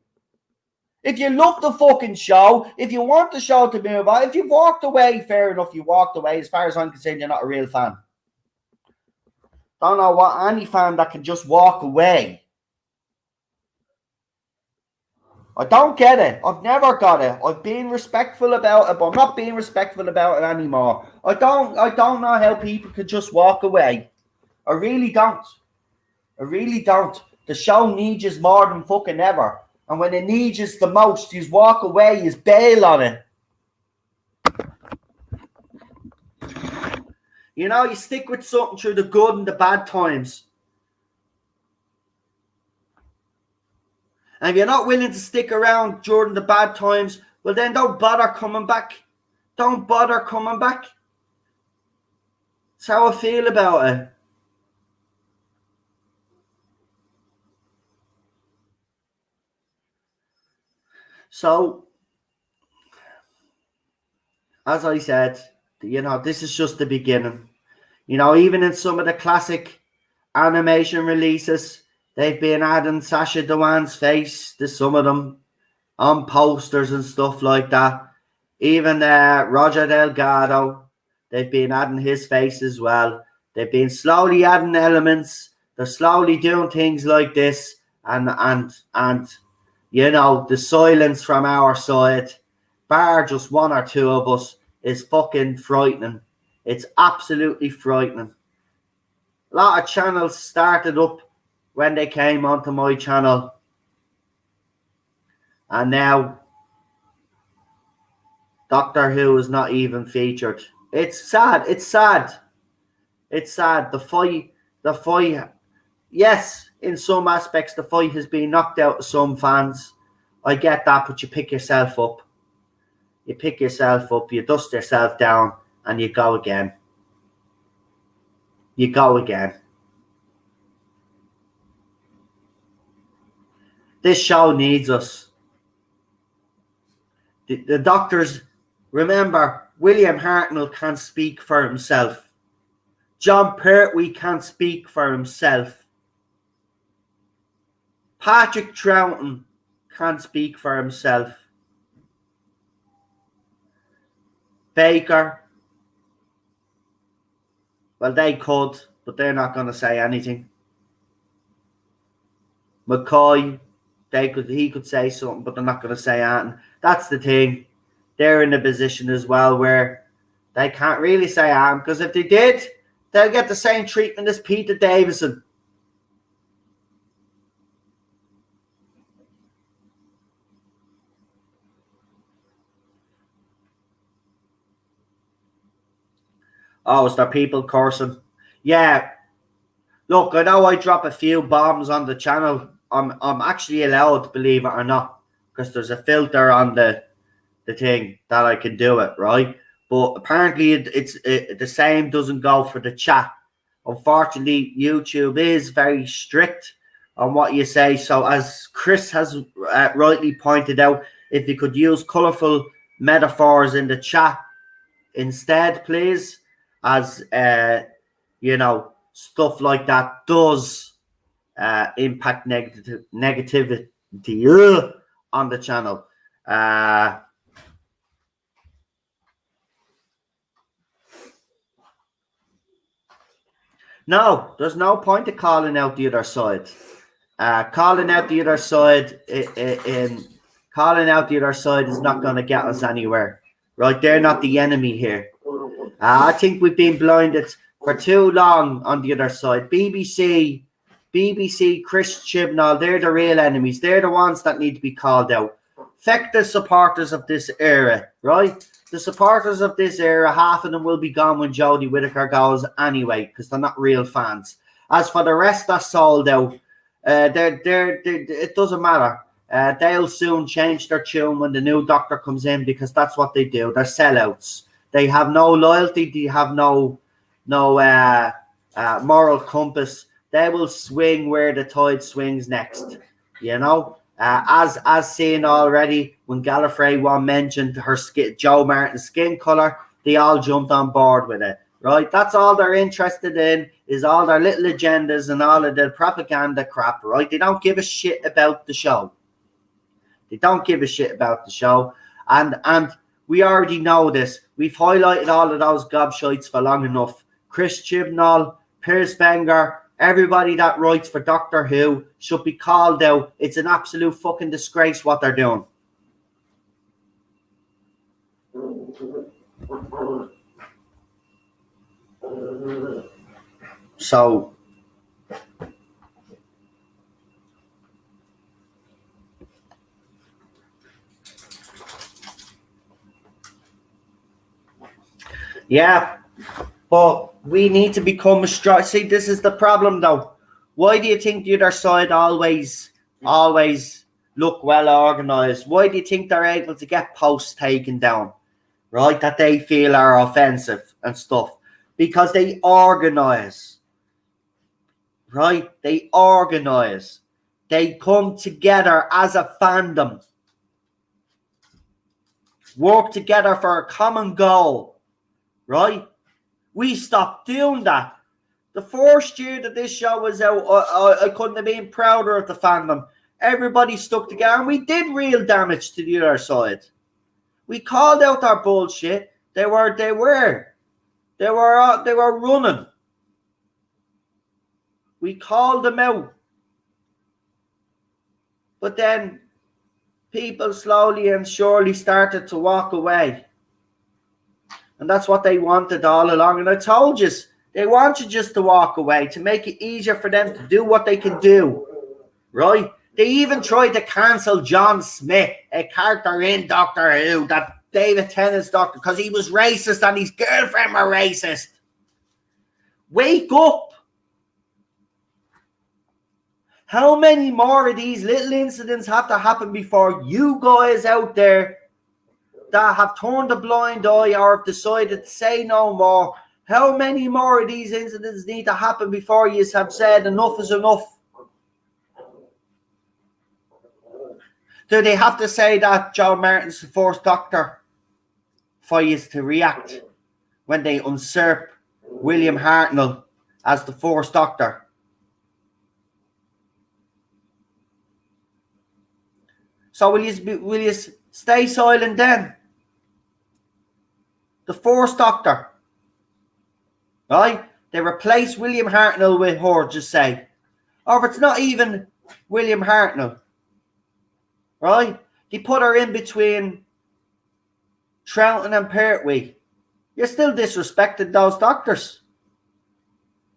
If you love the fucking show, if you want the show to move on, if you've walked away, fair enough, you walked away. As far as I'm concerned, you're not a real fan. Don't know what any fan that can just walk away. I don't get it. I've never got it. I've been respectful about it, but I'm not being respectful about it anymore. I don't know how people could just walk away. I really don't. I really don't. The show needs you more than fucking ever. And when it needs you the most, you walk away, you bail on it. You know, you stick with something through the good and the bad times. And if you're not willing to stick around during the bad times, well then don't bother coming back. Don't bother coming back. That's how I feel about it. So, as I said, you know, this is just the beginning. You know, even in some of the classic animation releases, they've been adding Sacha Dhawan's face to some of them on posters and stuff like that. Even Roger Delgado, they've been adding his face as well. They've been slowly adding elements. They're slowly doing things like this, and you know, the silence from our side, bar just one or two of us, is fucking frightening. It's absolutely frightening. A lot of channels started up when they came onto my channel, and now Doctor Who is not even featured. It's sad. It's sad. It's sad. The fight. Yes, in some aspects, the fight has been knocked out of some fans. I get that, but you pick yourself up. You pick yourself up, you dust yourself down, and you go again. You go again. This show needs us. The doctors, remember, William Hartnell can't speak for himself. John Pertwee can't speak for himself. Patrick Troughton can't speak for himself. Baker, well, they could, but they're not going to say anything. McCoy, he could say something, but they're not going to say anything. That's the thing. They're in a position as well where they can't really say anything, because if they did, they'll get the same treatment as Peter Davison. Oh, is there people cursing? Yeah. Look, I know I drop a few bombs on the channel. I'm actually allowed, believe it or not, because there's a filter on the thing that I can do it, right? But apparently the same doesn't go for the chat. Unfortunately, YouTube is very strict on what you say. So as Chris has rightly pointed out, if you could use colourful metaphors in the chat instead, please, as you know, stuff like that does impact negativity on the channel. No, there's no point of calling out the other side. Calling out the other side calling out the other side is not going to get us anywhere, right? They're not the enemy here. I think we've been blinded for too long on the other side. BBC, Chris Chibnall, they're the real enemies. They're the ones that need to be called out. Feck the supporters of this era, right? The supporters of this era, half of them will be gone when Jodie Whittaker goes anyway, because they're not real fans. As for the rest that sold out, it doesn't matter. They'll soon change their tune when the new doctor comes in, because that's what they do. They're sellouts. They have no loyalty. They have no moral compass. They will swing where the tide swings next. You know, as seen already when Gallifrey One mentioned her Joe Martin's skin color, they all jumped on board with it. Right, that's all they're interested in, is all their little agendas and all of the propaganda crap. Right, they don't give a shit about the show. They don't give a shit about the show, and we already know this. We've highlighted all of those gobshites for long enough. Chris Chibnall, Piers Wenger, everybody that writes for Doctor Who should be called out. It's an absolute fucking disgrace what they're doing. So, yeah, but we need to become strong. See, this is the problem, though. Why do you think the other side always look well organized? Why do you think they're able to get posts taken down, right, that they feel are offensive and stuff? Because they organize, right? They organize. They come together as a fandom, work together for a common goal, right? We stopped doing that. The first year that this show was out, I couldn't have been prouder of the fandom. Everybody stuck together, and we did real damage to the other side. We called out our bullshit. They were running. We called them out. But then people slowly and surely started to walk away. And that's what they wanted all along. And I told you, they want you just to walk away, to make it easier for them to do what they can do. Right? They even tried to cancel John Smith, a character in Doctor Who, that David Tennant's Doctor, because he was racist and his girlfriend were racist. Wake up. How many more of these little incidents have to happen before you guys out there that have turned a blind eye or have decided to say no more, how many more of these incidents need to happen before you have said enough is enough? Do they have to say that Joe Martin's the Fourth Doctor for you to react when they usurp William Hartnell as the Fourth Doctor? So will you stay silent then? The Fourth Doctor, right? They replace William Hartnell with her, just say. Or if it's not even William Hartnell, right? They put her in between Troughton and Pertwee. You're still disrespecting those doctors,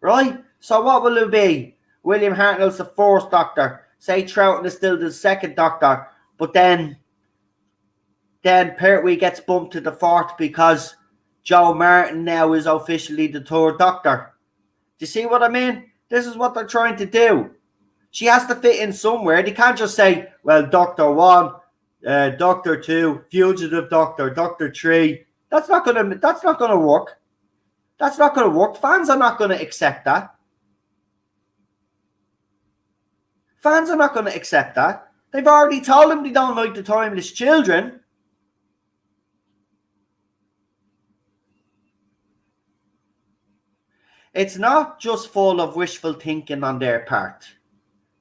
right? So what will it be? William Hartnell's the Fourth Doctor. Say Troughton is still the Second Doctor, but then Pertwee gets bumped to the fourth because Joe Martin now is officially the Third Doctor. Do you see what I mean? This is what they're trying to do. She has to fit in somewhere. They can't just say, well, Doctor 1, Doctor 2, Fugitive Doctor, Doctor 3. That's not gonna work. That's not gonna work. Fans are not gonna accept that. Fans are not gonna accept that. They've already told them they don't like the Timeless Children. It's not just full of wishful thinking on their part.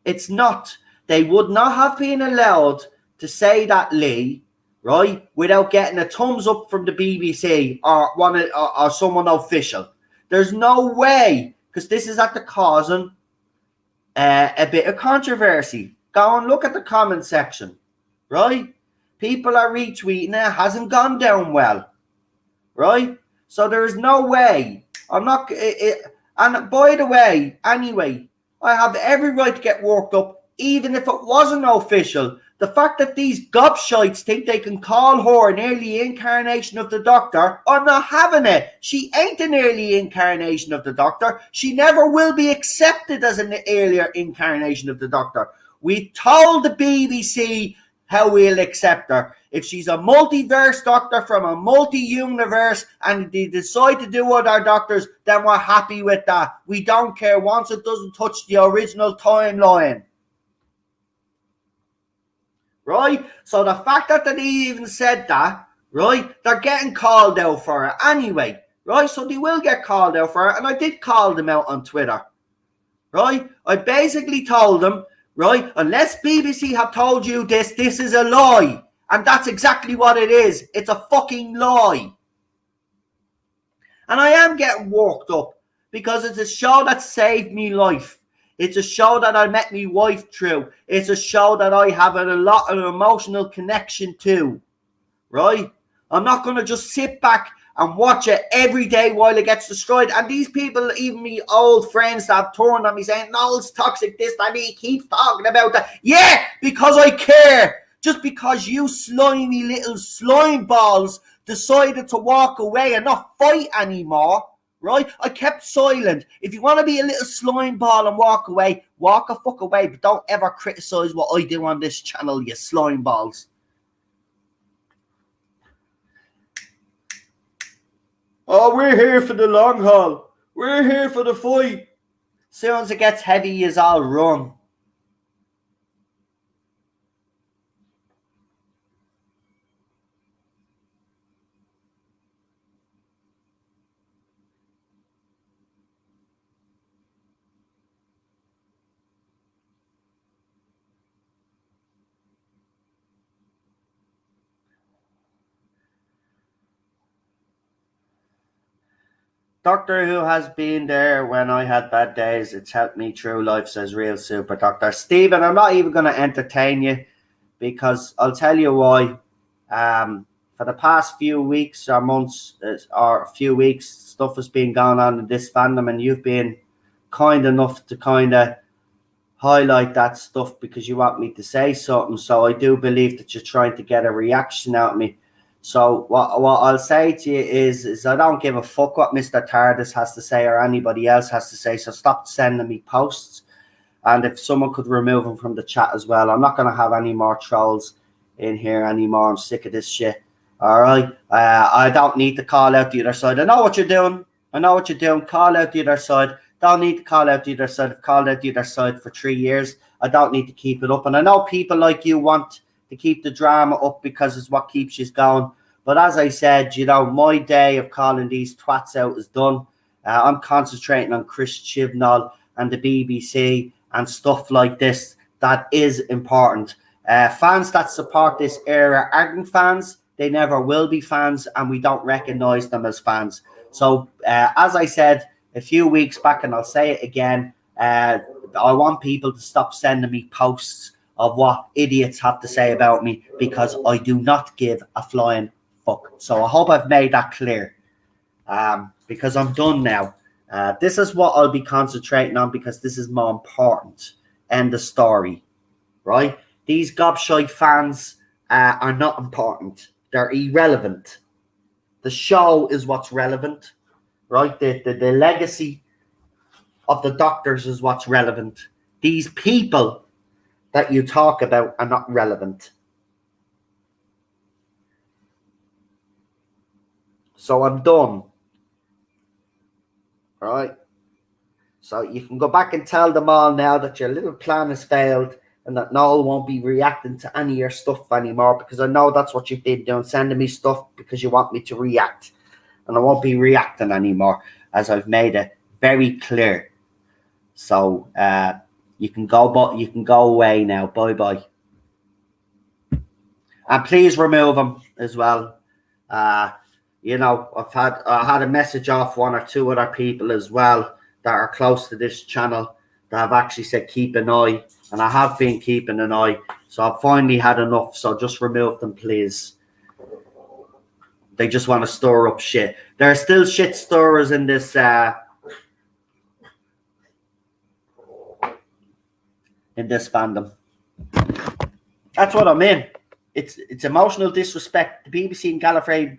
It's not. They would not have been allowed to say that, Lee, right, without getting a thumbs up from the BBC or someone official. There's no way, because this is at the causing a bit of controversy. Go and look at the comment section, right? People are retweeting it. Hasn't gone down well, right? So there is no way. I'm not. And by the way, anyway, I have every right to get worked up, even if it wasn't official. The fact that these gobshites think they can call her an early incarnation of the Doctor, I'm not having it. She ain't an early incarnation of the Doctor. She never will be accepted as an earlier incarnation of the Doctor. We told the BBC how we'll accept her. If she's a multiverse Doctor from a multi-universe and they decide to do other Doctors, then we're happy with that. We don't care once it doesn't touch the original timeline. right? So the fact that they even said that, right, they're getting called out for it anyway, right? So they will get called out for it, and I did call them out on Twitter, right? I basically told them, right, unless BBC have told you this is a lie, and that's exactly what it is. It's a fucking lie. And I am getting worked up because it's a show that saved me life. It's a show that I met my wife through. It's a show that I have a lot of emotional connection to, right? I'm not going to just sit back and watch it every day while it gets destroyed. And these people, even me old friends that have turned on me saying, no, it's toxic, this, that, he keeps talking about that. Yeah, because I care. Just because you slimy little slime balls decided to walk away and not fight anymore, right? I kept silent. If you want to be a little slime ball and walk away, walk a fuck away. But don't ever criticize what I do on this channel, you slime balls. Oh, we're here for the long haul. We're here for the fight. As soon as it gets heavy, yous all run. Doctor Who has been there when I had bad days. It's helped me through life, says Real Super Doctor. Stephen, I'm not even going to entertain you because I'll tell you why. For the past few weeks or months or a few weeks, stuff has been going on in this fandom, and you've been kind enough to kind of highlight that stuff because you want me to say something. So I do believe that you're trying to get a reaction out of me. So what I'll say to you is I don't give a fuck what Mr. TARDIS has to say or anybody else has to say. So stop sending me posts. And if someone could remove him from the chat as well. I'm not going to have any more trolls in here anymore. I'm sick of this shit. All right. I don't need to call out the other side. I know what you're doing. Call out the other side. Don't need to call out the other side. I've called out the other side for 3 years. I don't need to keep it up. And I know people like you want to keep the drama up because it's what keeps you going. But as I said, my day of calling these twats out is done. I'm concentrating on Chris Chibnall and the BBC and stuff like this. That is important. Fans that support this era aren't fans. They never will be fans, and we don't recognize them as fans. So, as I said a few weeks back, and I'll say it again, I want people to stop sending me posts of what idiots have to say about me because I do not give a flying fuck. So I hope I've made that clear because I'm done now. This is what I'll be concentrating on because this is more important. End the story, right? These gobshite fans are not important. They're irrelevant. The show is what's relevant, right? The legacy of the Doctors is what's relevant. These people that you talk about are not relevant. So I'm done. All right. So you can go back and tell them all now that your little plan has failed and that Noel won't be reacting to any of your stuff anymore because I know that's what you've been doing, sending me stuff because you want me to react. And I won't be reacting anymore as I've made it very clear. So you can go away now. Bye-bye. And please remove him as well. I had a message off one or two other people as well that are close to this channel that have actually said keep an eye, and I have been keeping an eye. So I've finally had enough. So just remove them, please. They just want to stir up shit. There are still shit stirrers in this fandom. That's what I'm in. It's emotional disrespect. The BBC and Gallifrey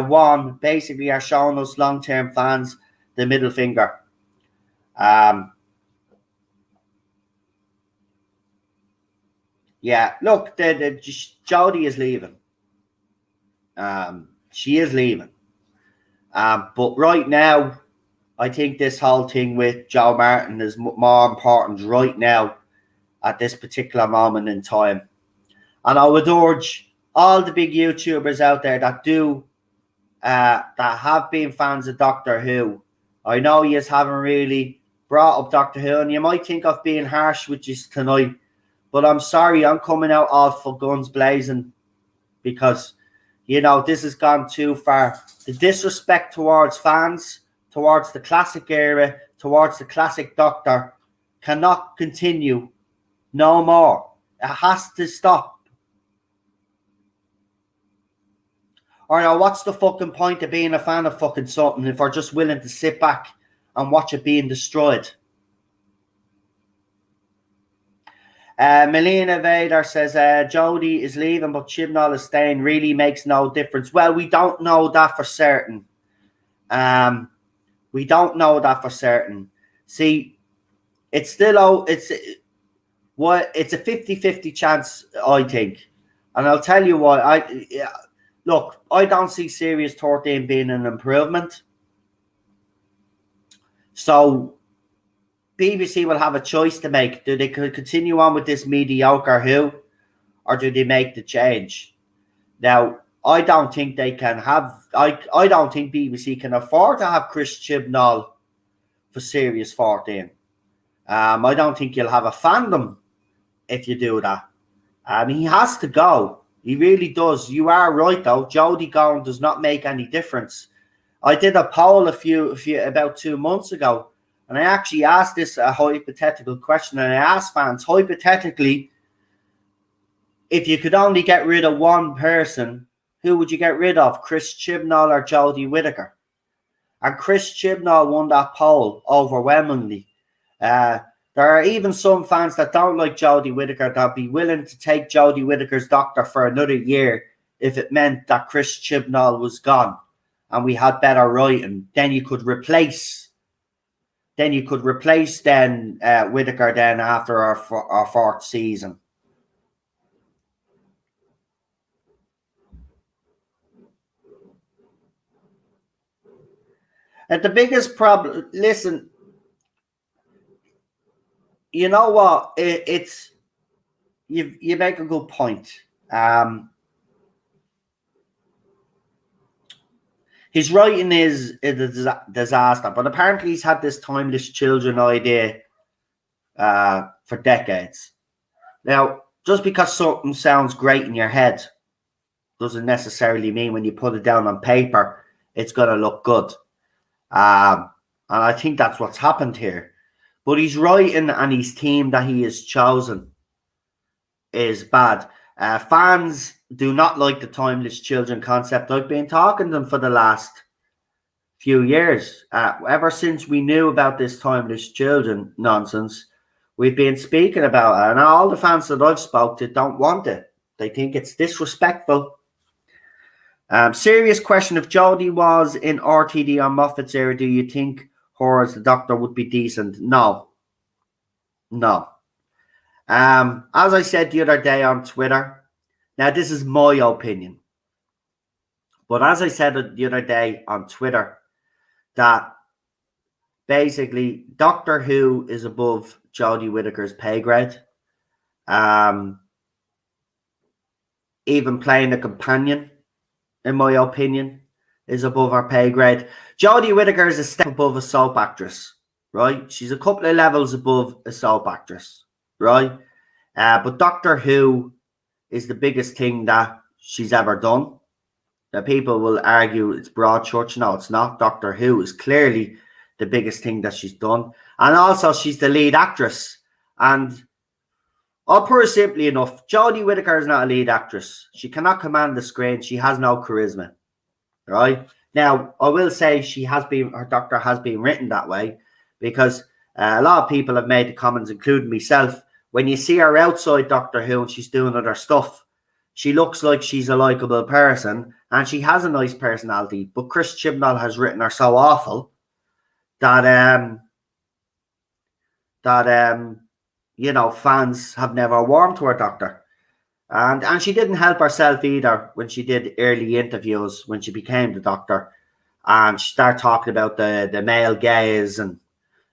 One basically are showing us long-term fans the middle finger. Yeah, look, Jodie is leaving. She is leaving. But right now, I think this whole thing with Joe Martin is more important right now at this particular moment in time. And I would urge all the big YouTubers out there that that have been fans of Doctor Who. I know you haven't really brought up Doctor Who, and you might think of being harsh with you tonight, but I'm sorry, I'm coming out all for guns blazing, because, you know, this has gone too far. The disrespect towards fans, towards the classic era, towards the classic Doctor cannot continue no more. It has to stop. Or now, what's the fucking point of being a fan of fucking something if we're just willing to sit back and watch it being destroyed? Melina Vader says, Jodie is leaving, but Chibnall is staying. Really makes no difference. Well, we don't know that for certain. We don't know that for certain. See, it's still, it's a 50-50 chance, I think. And I'll tell you why. Look, I don't see Series 13 being an improvement. So BBC will have a choice to make. Do they continue on with this mediocre Who, or do they make the change? Now, I don't think they can have. I don't think BBC can afford to have Chris Chibnall for Series 14. I don't think you'll have a fandom if you do that. He has to go. He really does. You are right, though. Jodie going does not make any difference. I did a poll about 2 months ago, and I actually asked this a hypothetical question, and I asked fans, hypothetically, if you could only get rid of one person, who would you get rid of, Chris Chibnall or Jodie Whittaker? And Chris Chibnall won that poll overwhelmingly. There are even some fans that don't like Jodie Whittaker that would be willing to take Jodie Whittaker's Doctor for another year if it meant that Chris Chibnall was gone and we had better writing. Then you could replace Whittaker then after our fourth season. And the biggest problem, listen, you know what? You make a good point. His writing is a disaster, but apparently he's had this timeless children idea for decades. Now, just because something sounds great in your head doesn't necessarily mean when you put it down on paper, it's going to look good. And I think that's what's happened here. But his writing and his team that he has chosen is bad. Fans do not like the timeless children concept. I've been talking to them for the last few years. Ever since we knew about this timeless children nonsense, we've been speaking about it. And all the fans that I've spoke to don't want it. They think it's disrespectful. Serious question. If Jodie was in RTD on Moffat's era, do you think her as the Doctor would be decent? No. As I said the other day on Twitter, now this is my opinion, but as I said the other day on Twitter, that basically Doctor Who is above Jodie Whittaker's pay grade. Even playing a companion, in my opinion, is above her pay grade. Jodie Whittaker is a step above a soap actress, right? She's a couple of levels above a soap actress, right? But Doctor Who is the biggest thing that she's ever done. Now, people will argue it's Broadchurch. No, it's not. Doctor Who is clearly the biggest thing that she's done. And also, she's the lead actress. And I'll put it simply enough, Jodie Whittaker is not a lead actress. She cannot command the screen. She has no charisma, right? Now, I will say her Doctor has been written that way because a lot of people have made the comments, including myself. When you see her outside Doctor Who and she's doing other stuff, she looks like she's a likable person and she has a nice personality. But Chris Chibnall has written her so awful that you know, fans have never warmed to her Doctor. And she didn't help herself either when she did early interviews when she became the Doctor. And she started talking about the male gaze and,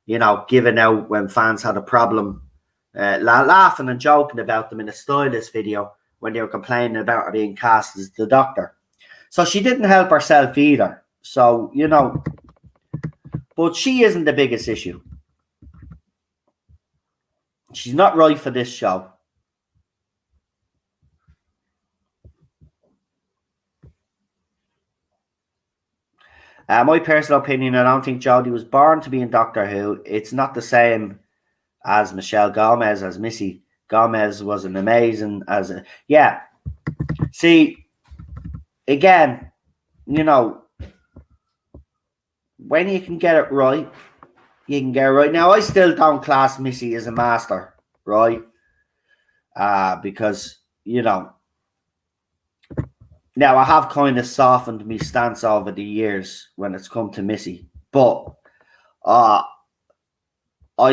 you know, giving out when fans had a problem, laughing and joking about them in a stylist video. when they were complaining about her being cast as the Doctor. So she didn't help herself either. So, you know, but she isn't the biggest issue. She's not right for this show. My personal opinion, I don't think Jodie was born to be in Doctor Who. It's not the same as Michelle Gomez, as Missy Gomez was an amazing as a... Yeah. See, again, you know, when you can get it right, you can get it right. Now, I still don't class Missy as a master, right? Because, you know, now I have kind of softened my stance over the years when it's come to Missy. But I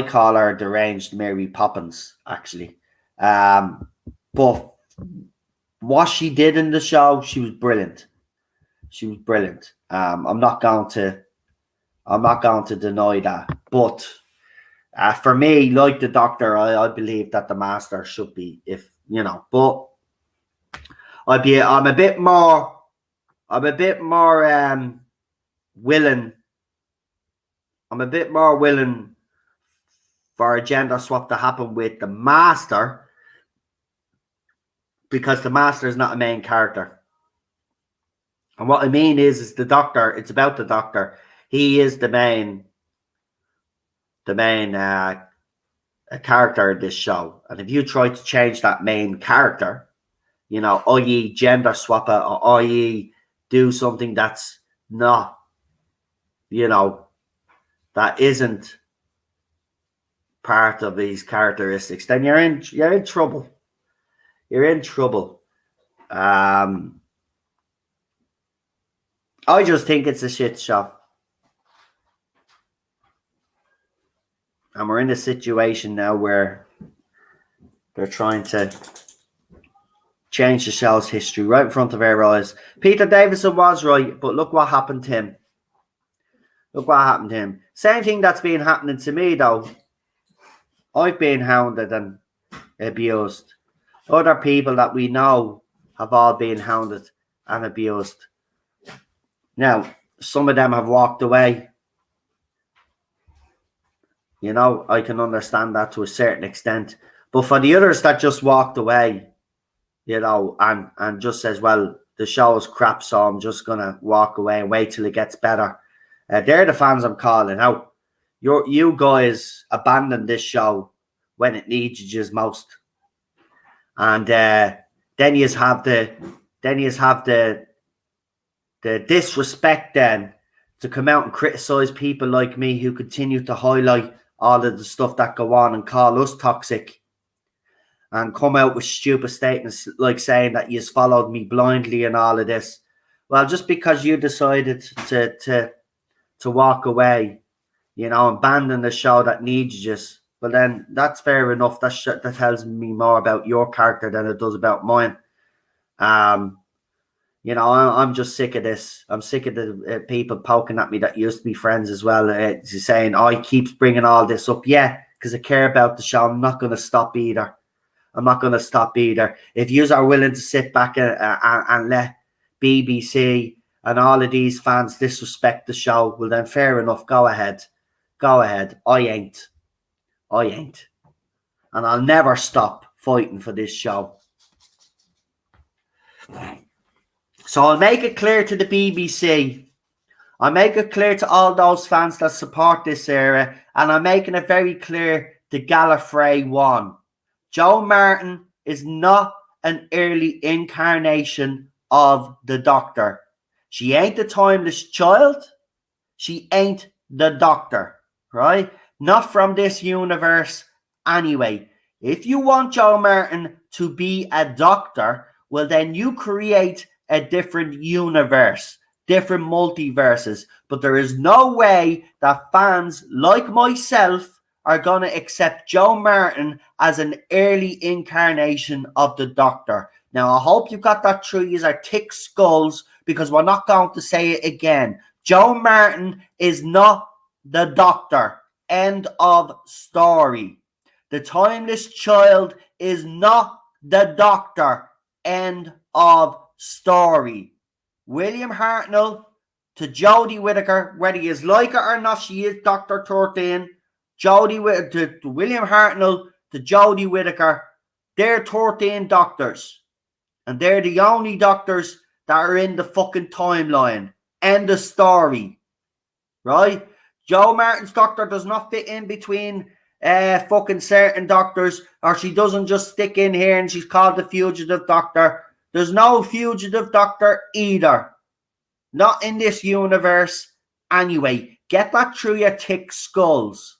call her deranged Mary Poppins, actually. But what she did in the show, she was brilliant. She was brilliant. I'm not going to deny that. But for me, like the Doctor, I believe that the Master should be, if you know. But I'm a bit more willing. I'm a bit more willing for a gender swap to happen with the Master, because the Master is not a main character. And what I mean is the Doctor, it's about the Doctor. He is the main character of this show. And if you try to change that main character, you know, i.e. gender swap it, or i.e. do something that's not, you know, that isn't part of these characteristics, then you're in trouble. You're in trouble. I just think it's a shit show. And we're in a situation now where they're trying to change the show's history right in front of our eyes. Peter Davison was right, but look what happened to him. Look what happened to him. Same thing that's been happening to me, though. I've been hounded and abused. Other people that we know have all been hounded and abused. Now, some of them have walked away. You know, I can understand that to a certain extent. But for the others that just walked away, you know, and just says, well, the show is crap, so I'm just going to walk away and wait till it gets better. They're the fans I'm calling out. You guys abandoned this show when it needs you most. And then you have the disrespect then to come out and criticize people like me who continue to highlight all of the stuff that go on and call us toxic, and come out with stupid statements like saying that you've followed me blindly and all of this. Well, just because you decided to walk away, you know, and abandon the show that needs you, well, then that's fair enough. That tells me more about your character than it does about mine. You know, I'm just sick of this. I'm sick of the people poking at me that used to be friends as well, saying, oh, he keeps bringing all this up. Yeah, because I care about the show. I'm not going to stop either. If you are willing to sit back and let BBC and all of these fans disrespect the show, well, then fair enough. Go ahead. I ain't. And I'll never stop fighting for this show. So I'll make it clear to the BBC. I'll make it clear to all those fans that support this era. And I'm making it very clear to Gallifrey One. Jo Martin is not an early incarnation of the Doctor. She ain't the timeless child. She ain't the Doctor, right? Not from this universe anyway. If you want Jo Martin to be a Doctor, well, then you create a different universe, different multiverses. But there is no way that fans like myself are going to accept Jo Martin as an early incarnation of the Doctor. Now, I hope you got that through your thick skulls, because we're not going to say it again. Jo Martin is not the Doctor. End of story. The timeless child is not the Doctor. End of story. William Hartnell to Jodie Whittaker, whether you like it or not, she is Dr. 13. To William Hartnell to Jodie Whittaker, they're 13 doctors. And they're the only doctors that are in the fucking timeline. End of story. Right? Joe Martin's doctor does not fit in between fucking certain doctors, or she doesn't just stick in here and she's called the fugitive doctor. There's no fugitive doctor either. Not in this universe. Anyway, get that through your thick skulls.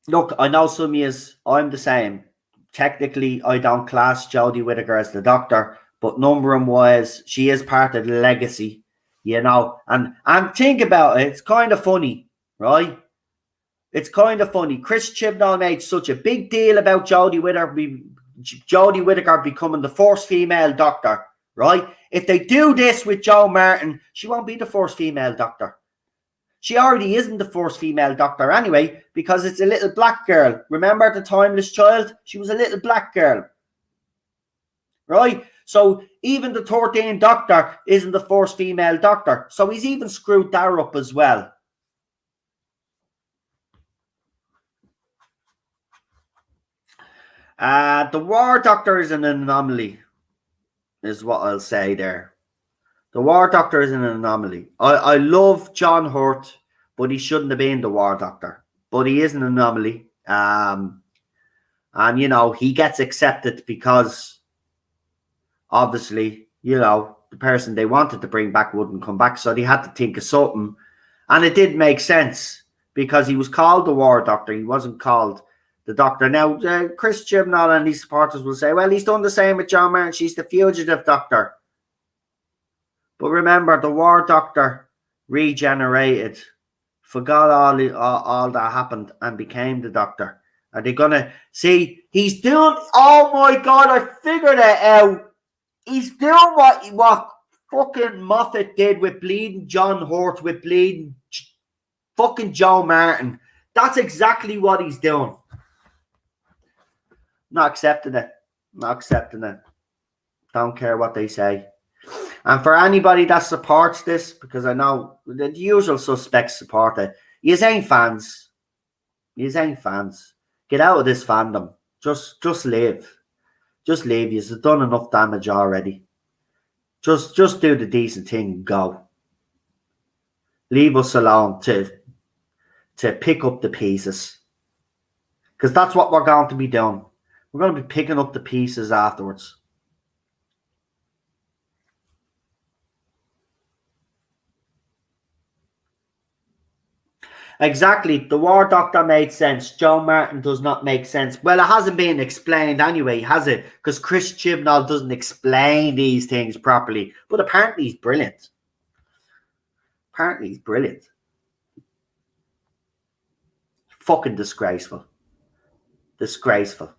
Look, I know some years I'm the same. Technically, I don't class Jodie Whittaker as the doctor, but numbering wise, she is part of the legacy, you know. And think about it, it's kind of funny, right? It's kind of funny. Chris Chibnall made such a big deal about Jodie Whittaker becoming the first female doctor, right? If they do this with Joe Martin, she won't be the first female doctor. She already isn't the first female doctor anyway, because it's a little black girl. Remember the Timeless Child? She was a little black girl. Right? So even the 13th Doctor isn't the first female doctor. So he's even screwed that up as well. The War Doctor is an anomaly, is what I'll say there. The War Doctor is an anomaly. I love John Hurt, but he shouldn't have been the War Doctor. But he is an anomaly. And, you know, he gets accepted because, obviously, you know, the person they wanted to bring back wouldn't come back. So they had to think of something. And it did make sense because he was called the War Doctor. He wasn't called the Doctor. Now, Chris Chibnall and his supporters will say, well, he's done the same with John Martin. She's the fugitive Doctor. But remember, the War Doctor regenerated, forgot all that happened, and became the Doctor. Are they gonna see? He's doing. Oh my God! I figured it out. He's doing what fucking Moffat did with bleeding John Hurt, with bleeding fucking Joe Martin. That's exactly what he's doing. Not accepting it. Not accepting it. Don't care what they say. And for anybody that supports this, because I know the usual suspects support it, you ain't fans. You ain't fans. Get out of this fandom. Just leave. Just leave. You've done enough damage already. Just do the decent thing and go. Leave us alone to pick up the pieces. Because that's what we're going to be doing. We're going to be picking up the pieces afterwards. Exactly. The War Doctor made sense. Joe Martin does not make sense. Well, it hasn't been explained anyway, has it? Because Chris Chibnall doesn't explain these things properly. But apparently he's brilliant. Apparently he's brilliant. Fucking disgraceful. Disgraceful.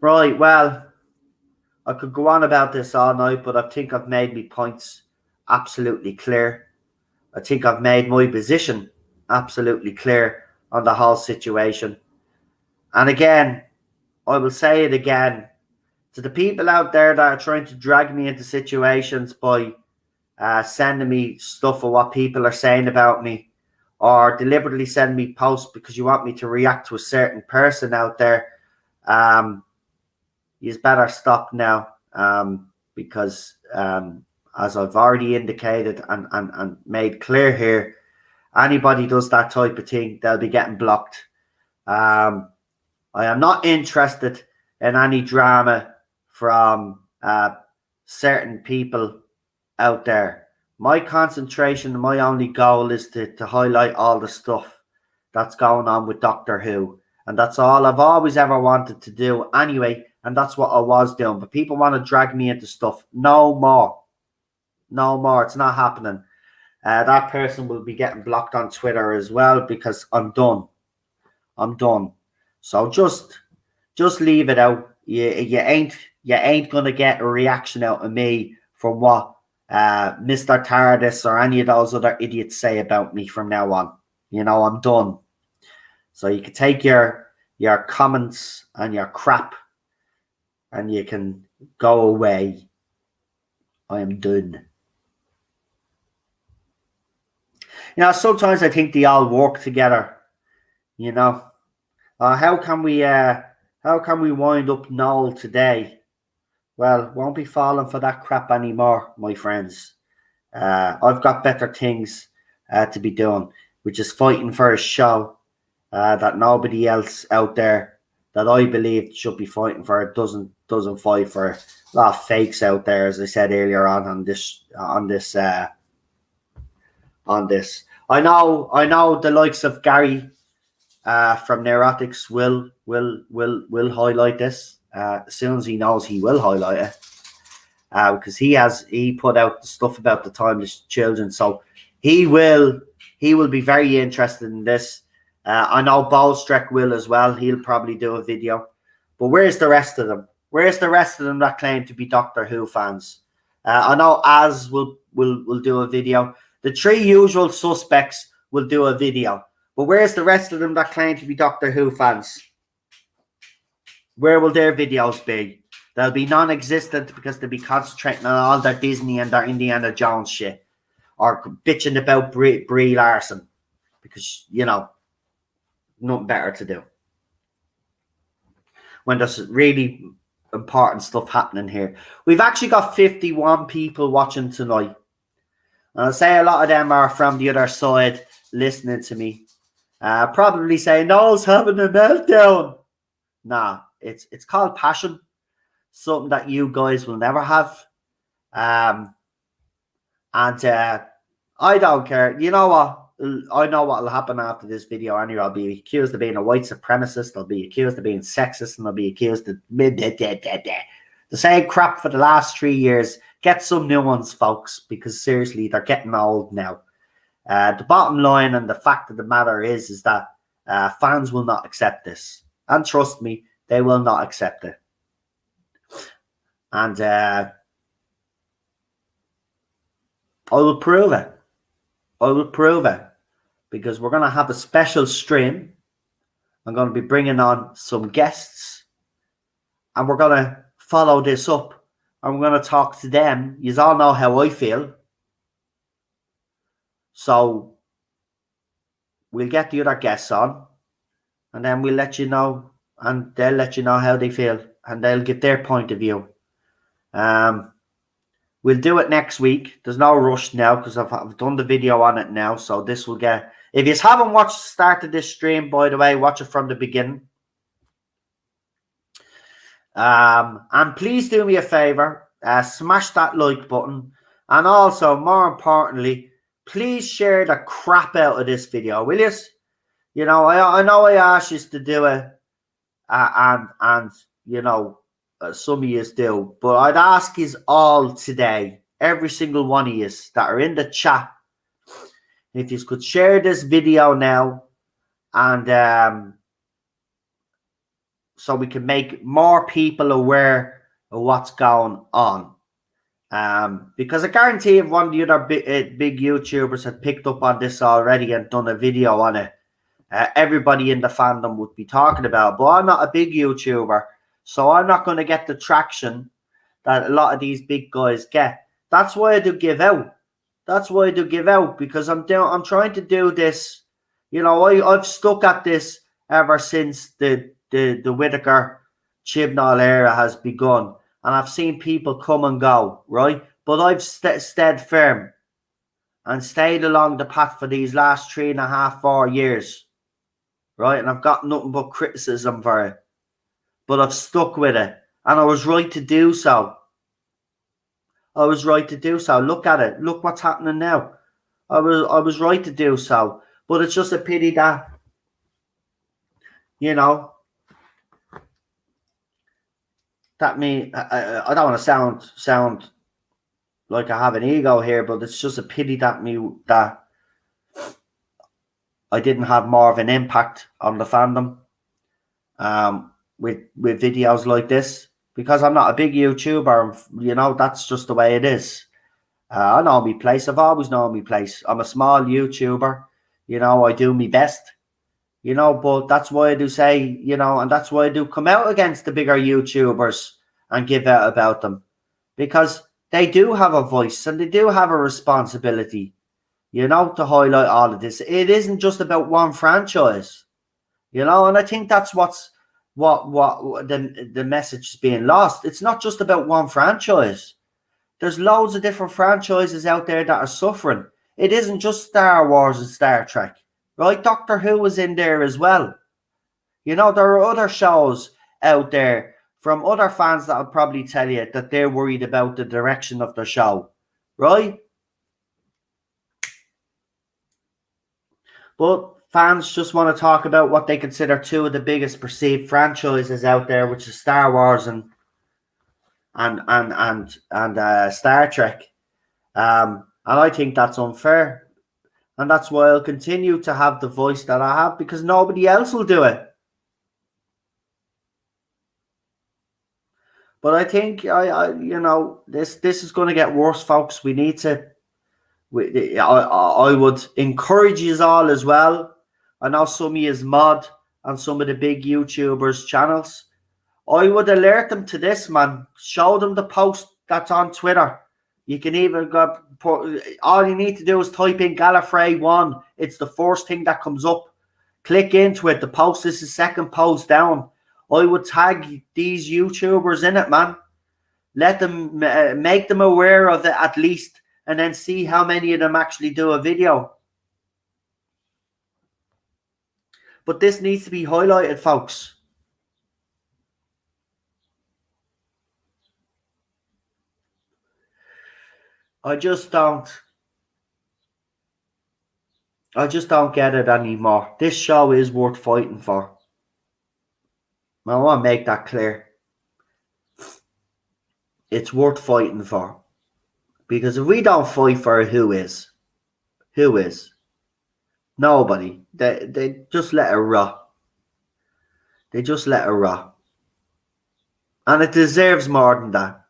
Right, well, I could go on about this all night, but I think I've made my points absolutely clear. I think I've made my position absolutely clear on the whole situation. And again, I will say it again, to the people out there that are trying to drag me into situations by sending me stuff of what people are saying about me, or deliberately send me posts because you want me to react to a certain person out there, you better stop now, because as I've already indicated and made clear here, anybody does that type of thing, they'll be getting blocked. I am not interested in any drama from certain people out there. My concentration, my only goal is to highlight all the stuff that's going on with Doctor Who. And that's all I've always ever wanted to do anyway. And that's what I was doing. But people want to drag me into stuff. No more. No more. It's not happening. That person will be getting blocked on Twitter as well because I'm done. I'm done. So just leave it out. You ain't gonna get a reaction out of me from what Mr. TARDIS or any of those other idiots say about me from now on. You know, I'm done. So you can take your comments and your crap and you can go away. I am done. You know, sometimes I think they all work together. You know, how can we wind up Noel today? Well, won't be falling for that crap anymore, my friends. I've got better things to be doing, which is fighting for a show that nobody else out there that I believe should be fighting for it doesn't fight for. A lot of fakes out there, as I said earlier on this. I know the likes of Gary from Neurotics will highlight this as soon as he knows he will highlight it. Because he put out the stuff about the timeless children, so he will be very interested in this. I know Bolstrek will as well. He'll probably do a video. But where's the rest of them? Where's the rest of them that claim to be Doctor Who fans? I know Az will do a video. The three usual suspects will do a video. But where's the rest of them that claim to be Doctor Who fans? Where will their videos be? They'll be non-existent because they'll be concentrating on all their Disney and their Indiana Jones shit. Or bitching about Brie Larson. Because, you know, nothing better to do. When there's really important stuff happening here. We've actually got 51 people watching tonight. And I'll say a lot of them are from the other side listening to me. Probably saying, Noel's having a meltdown. Nah, it's called passion. Something that you guys will never have. And I don't care. You know what? I know what will happen after this video anyway. I'll be accused of being a white supremacist. I'll be accused of being sexist. And I'll be accused of the same crap for the last 3 years. Get some new ones, folks, because seriously, they're getting old now. The bottom line and the fact of the matter is that fans will not accept this. And trust me, they will not accept it. And I will prove it. I will prove it. Because we're going to have a special stream. I'm going to be bringing on some guests. And we're going to follow this up. And we're going to talk to them. You all know how I feel. So we'll get the other guests on. And then we'll let you know. And they'll let you know how they feel. And they'll give their point of view. We'll do it next week. There's no rush now because I've done the video on it now. So this will get... If you haven't started this stream, by the way, watch it from the beginning. And please do me a favor. Smash that like button. And also, more importantly, please share the crap out of this video, will you? You know, I know I asked you to do it. And you know, some of you do. But I'd ask you all today, every single one of you that are in the chat, if you could share this video now, and so we can make more people aware of what's going on. Because I guarantee if one of the other big YouTubers had picked up on this already and done a video on it, everybody in the fandom would be talking about it. But I'm not a big YouTuber, so I'm not going to get the traction that a lot of these big guys get. That's why I do give out. That's why I do give out, because I'm trying to do this. You know, I've stuck at this ever since the Whittaker Chibnall era has begun, and I've seen people come and go, right? But I've stayed firm and stayed along the path for these last 3.5, 4 years, right? And I've got nothing but criticism for it, but I've stuck with it, and I was right to do so. I was right to do so. Look at it. Look what's happening now. I was right to do so. But it's just a pity that, you know, that I don't want to sound like I have an ego here, but it's just a pity that I didn't have more of an impact on the fandom with videos like this. because I'm not a big YouTuber. You know, that's just the way it is. I know my place. I've always known my place. I'm a small YouTuber. You know, I do my best. You know, but that's why I do say, you know, and that's why I do come out against the bigger YouTubers and give out about them. Because they do have a voice and they do have a responsibility, you know, to highlight all of this. It isn't just about one franchise, you know, and I think that's what the message is being lost. It's not just about one franchise. There's loads of different franchises out there that are suffering. It isn't just Star Wars and Star Trek, right? Doctor Who was in there as well. You know, there are other shows out there from other fans that will probably tell you that they're worried about the direction of the show, right? But fans just want to talk about what they consider two of the biggest perceived franchises out there, which is Star Wars and Star Trek. And I think that's unfair. And that's why I'll continue to have the voice that I have, because nobody else will do it. But I think, you know, this is going to get worse, folks. We need to, I would encourage you all as well. I know some of you is mod on some of the big YouTubers' channels. I would alert them to this, man. Show them the post that's on Twitter. You can even go, all you need to do is type in Gallifrey One. It's the first thing that comes up. Click into it. The post is the second post down. I would tag these YouTubers in it, man. Let them, make them aware of it at least, and then see how many of them actually do a video. But this needs to be highlighted, folks. I just don't get it anymore. This show is worth fighting for. I want to make that clear. It's worth fighting for. Because if we don't fight for it, who is? Who is? Nobody. They just let it rot. They just let it rot. And it deserves more than that.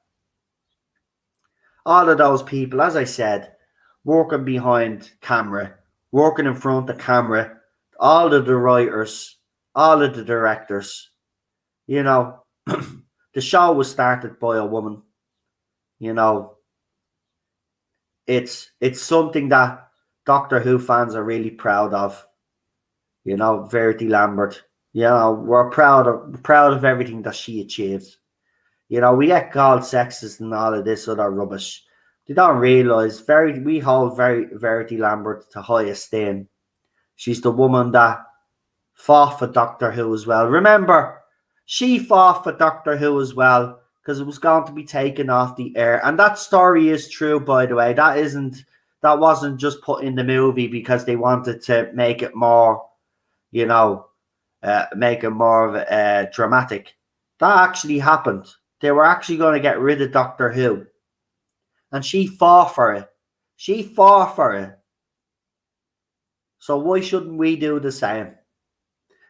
All of those people, as I said, working behind camera, working in front of camera, all of the writers, all of the directors, you know, the show was started by a woman. You know, it's something that Doctor Who fans are really proud of. You know, Verity Lambert. You know, we're proud of everything that she achieved. You know, we get called sexist and all of this other rubbish. They don't realise we hold Verity Lambert to high esteem. She's the woman that fought for Doctor Who as well. Remember, she fought for Doctor Who as well because it was going to be taken off the air. And that story is true, by the way. That wasn't just put in the movie because they wanted to make it more, you know, make it more dramatic. That actually happened. They were actually going to get rid of Doctor Who. And she fought for it. She fought for it. So why shouldn't we do the same?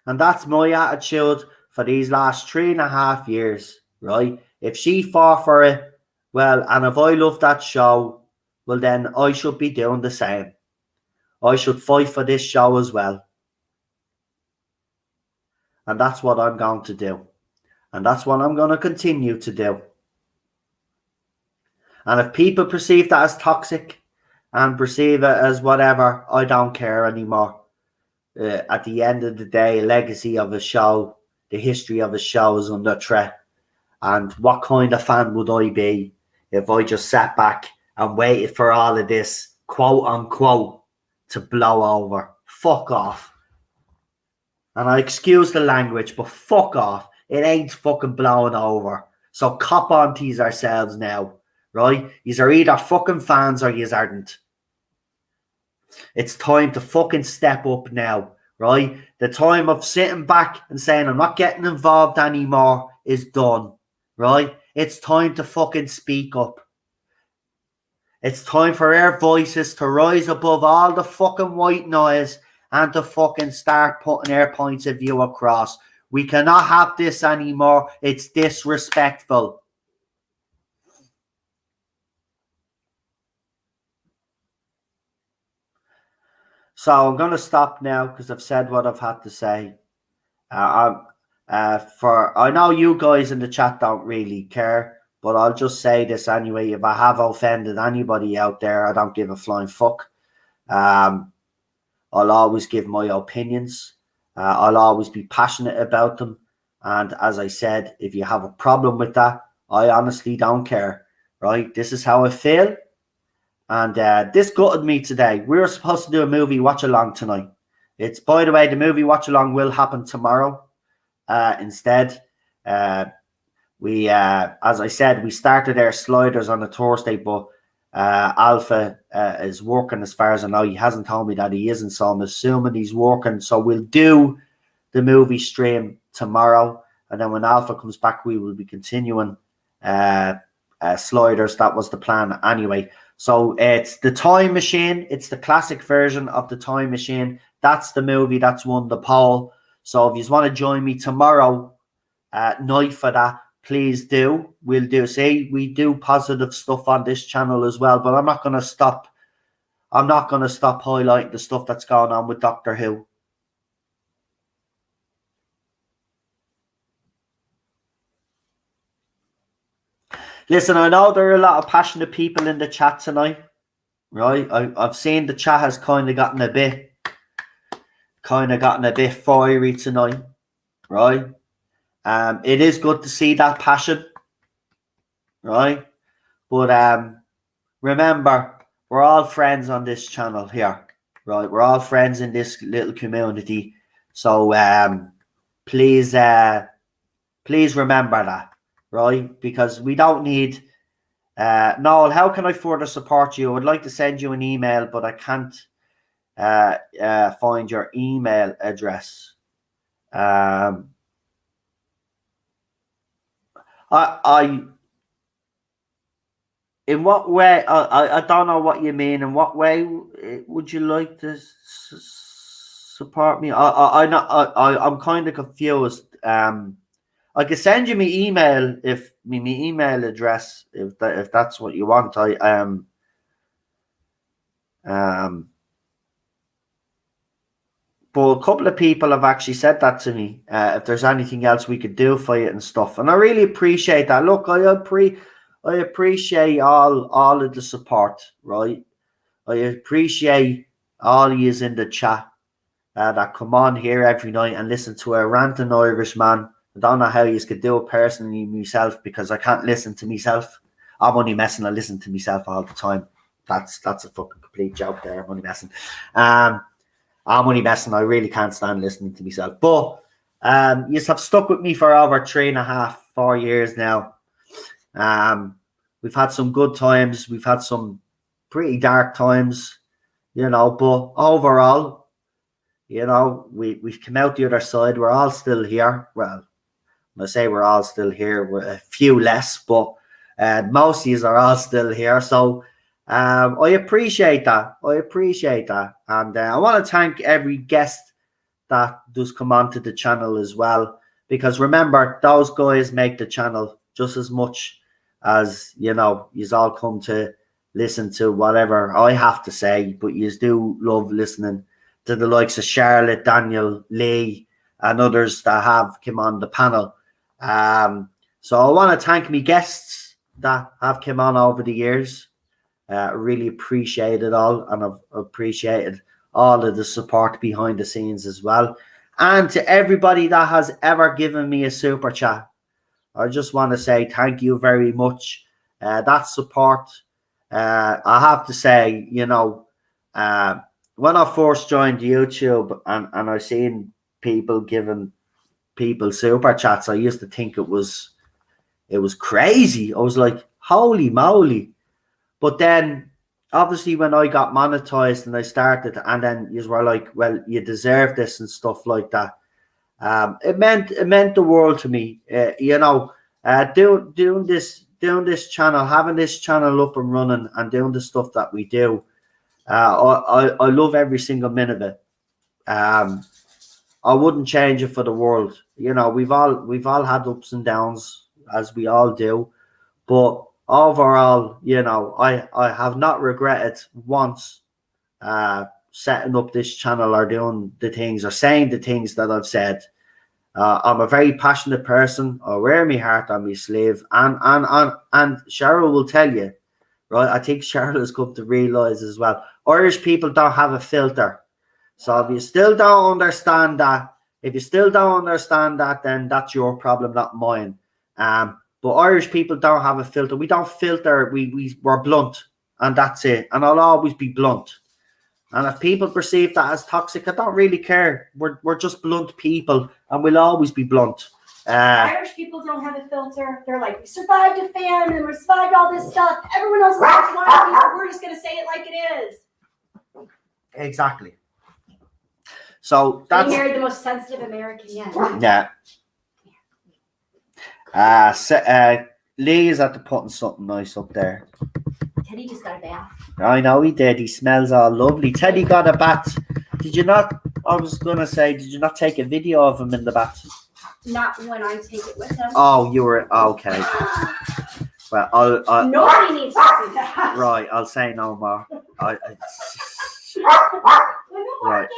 And that's my attitude for these last 3.5 years, right? If she fought for it, well, and if I love that show, well, then I should be doing the same. I should fight for this show as well. And that's what I'm going to do. And that's what I'm going to continue to do. And if people perceive that as toxic and perceive it as whatever, I don't care anymore. At the end of the day, legacy of a show, the history of a show is under threat. And what kind of fan would I be if I just sat back and waited for all of this, quote unquote, to blow over? Fuck off. And I excuse the language, but fuck off. It ain't fucking blowing over. So cop on to yourselves now, right? Yous are either fucking fans or yous aren't. It's time to fucking step up now, right? The time of sitting back and saying I'm not getting involved anymore is done, right? It's time to fucking speak up. It's time for our voices to rise above all the fucking white noise and to fucking start putting our points of view across. We cannot have this anymore. It's disrespectful. So I'm going to stop now because I've said what I've had to say. I know you guys in the chat don't really care, but I'll just say this anyway. If I have offended anybody out there, I don't give a flying fuck. I'll always give my opinions. I'll always be passionate about them. And as I said, if you have a problem with that, I honestly don't care, right? This is how I feel. And this gutted me today. We were supposed to do a movie watch-along tonight. It's, by the way, the movie watch-along will happen tomorrow. Instead, as I said, we started our sliders on a Thursday, but Alpha is working as far as I know. He hasn't told me that he isn't, so I'm assuming he's working. So we'll do the movie stream tomorrow, and then when Alpha comes back, we will be continuing sliders. That was the plan anyway. So it's The Time Machine. It's the classic version of The Time Machine. That's the movie that's won the poll. So if you want to join me tomorrow night for that, please do. We'll do. See, we do positive stuff on this channel as well, but I'm not going to stop. I'm not going to stop highlighting the stuff that's going on with Doctor Who. Listen, I know there are a lot of passionate people in the chat tonight, right? I've seen the chat has kind of gotten a bit fiery tonight, right? It is good to see that passion, right? But remember, we're all friends on this channel here, right? We're all friends in this little community. So please remember that, right? Because we don't need Noel, how can I further support you? I would like to send you an email, but I can't find your email address. In what way? I don't know what you mean. In what way would you like to support me? I'm kind of confused. I can send you my email if my email address if that's what you want. But a couple of people have actually said that to me. If there's anything else we could do for you and stuff, and I really appreciate that. Look, I appreciate all of the support, right? I appreciate all of yous in the chat that come on here every night and listen to a ranting Irishman. I don't know how you could do it personally myself because I can't listen to myself. I'm only messing. I listen to myself all the time. That's a fucking complete joke there. I'm only messing. I'm only messing. I really can't stand listening to myself. But you have stuck with me for over 3.5, 4 years now. We've had some good times. We've had some pretty dark times, you know. But overall, you know, we've come out the other side. We're all still here. Well, when I say we're all still here, we're a few less, but most of you are all still here. So I appreciate that. And I want to thank every guest that does come onto the channel as well. Because remember, those guys make the channel just as much as, you know, you all come to listen to whatever I have to say. But you do love listening to the likes of Charlotte, Daniel, Lee, and others that have come on the panel. So I want to thank me guests that have come on over the years. Really appreciate it all, and I've appreciated all of the support behind the scenes as well. And to everybody that has ever given me a super chat, I just want to say thank you very much. That support, I have to say, you know, when I first joined YouTube and I seen people giving people super chats, I used to think it was crazy. I was like, holy moly. But then obviously when I got monetized and I started, and then you were like, well, you deserve this and stuff like that. It meant the world to me. You know, doing this channel, having this channel up and running and doing the stuff that we do. I love every single minute of it. I wouldn't change it for the world. You know, we've all had ups and downs, as we all do. But overall, you know, I have not regretted once setting up this channel or doing the things or saying the things that I've said. I'm a very passionate person. I wear my heart on my sleeve, and Cheryl will tell you, right? I think Cheryl has come to realise as well. Irish people don't have a filter, so if you still don't understand that, then that's your problem, not mine. But Irish people don't have a filter. We don't filter. We're blunt, and that's it. And I'll always be blunt. And if people perceive that as toxic, I don't really care. We're just blunt people, and we'll always be blunt. Irish people don't have a filter. They're like, we survived a famine, and we survived all this stuff. Everyone else is lying, but we're just going to say it like it is. Exactly. So that's... You married the most sensitive American yet. Yeah. Lee is at the putting something nice up there. Teddy just got a bath. I know he did. He smells all lovely. Teddy got a bath. Did you not? I was going to say, did you not take a video of him in the bath? Not when I take it with him. Oh, you were... Okay. Well, nobody needs to see that. Right, I'll say no more. Right.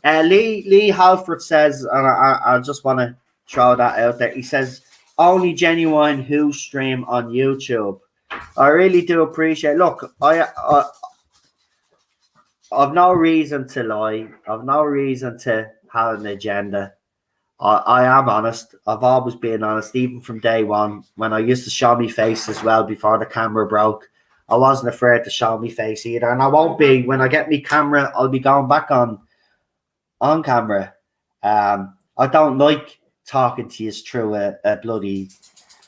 Lee Halford says, and I just want to throw that out there. He says, only genuine Who stream on YouTube. I really do appreciate. Look, I've no reason to lie. I've no reason to have an agenda. I am honest. I've always been honest, even from day one. When I used to show me face as well before the camera broke, I wasn't afraid to show me face either, and I won't be. When I get me camera, I'll be going back on camera. I don't like talking to you through a bloody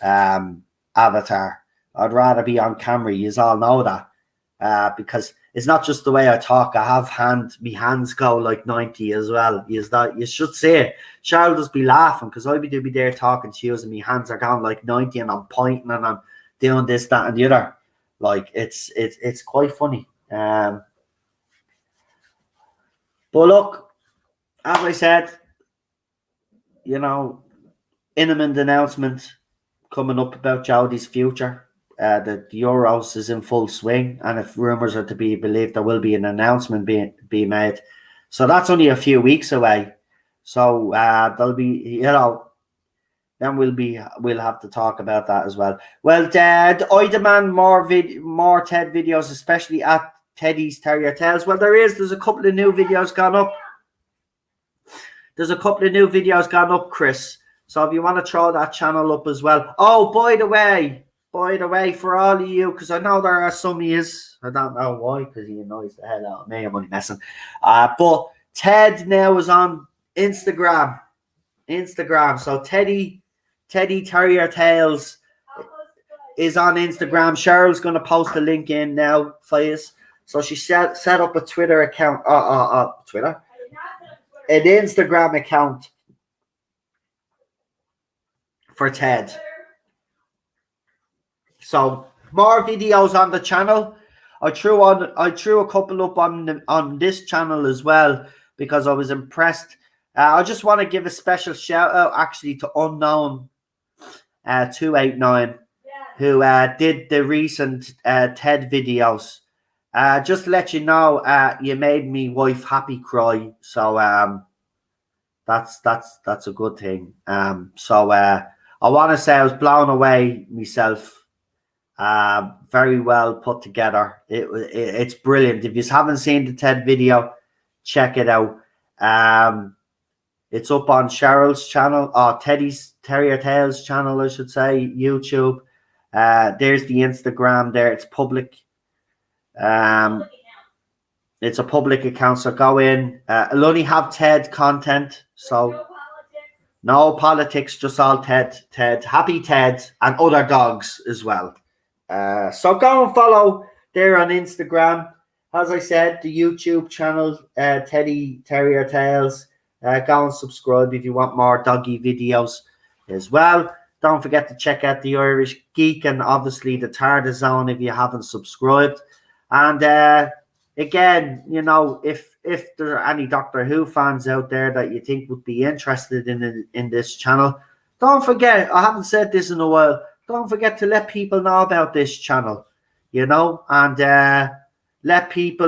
avatar. I'd rather be on camera. You all know that, because it's not just the way I talk. I have my hands go like 90 as well. You should see it. Cheryl just be laughing because I be there talking to you, and my hands are going like 90, and I'm pointing and I'm doing this, that, and the other. Like it's quite funny. But look, as I said, you know, imminent announcement coming up about Jodie's future. The Euros is in full swing, and if rumours are to be believed, there will be an announcement being made. So that's only a few weeks away. So there'll be, you know, then we'll have to talk about that as well. Well, Dad, I demand more Ted videos, especially at Teddy's Terrier Tales. Well, there's a couple of new videos gone up. There's a couple of new videos gone up, Chris. So if you want to throw that channel up as well. Oh, by the way, for all of you, because I know there are some of yous, I don't know why, because he annoys the hell out of me. I'm only messing. But Ted now is on Instagram. So Teddy Terrier Tales is on Instagram. Cheryl's going to post a link in now for you. So she set up a Twitter account. Twitter? An Instagram account for Ted. So more videos on the channel. I threw a couple up on this channel as well because I was impressed. I just want to give a special shout out actually to Unknown 289 who did the recent TED videos. Just to let you know, you made me wife happy cry. So that's a good thing. So I want to say I was blown away myself. Very well put together. It's brilliant. If you haven't seen the TED video, check it out. It's up on Cheryl's channel, or Teddy's Terrier Tales channel, I should say, YouTube. There's the Instagram there. It's public. It's a public account, so go in. It'll only have TED content, so no politics, just all TED, happy TED, and other dogs as well. So go and follow there on Instagram. As I said, the YouTube channel, Teddy Terrier Tales. Go and subscribe if you want more doggy videos as well. Don't forget to check out the Irish Geek and obviously the Tarda Zone if you haven't subscribed. And again, you know, if there are any Doctor Who fans out there that you think would be interested in this channel, don't forget, I haven't said this in a while, don't forget to let people know about this channel, you know, and let people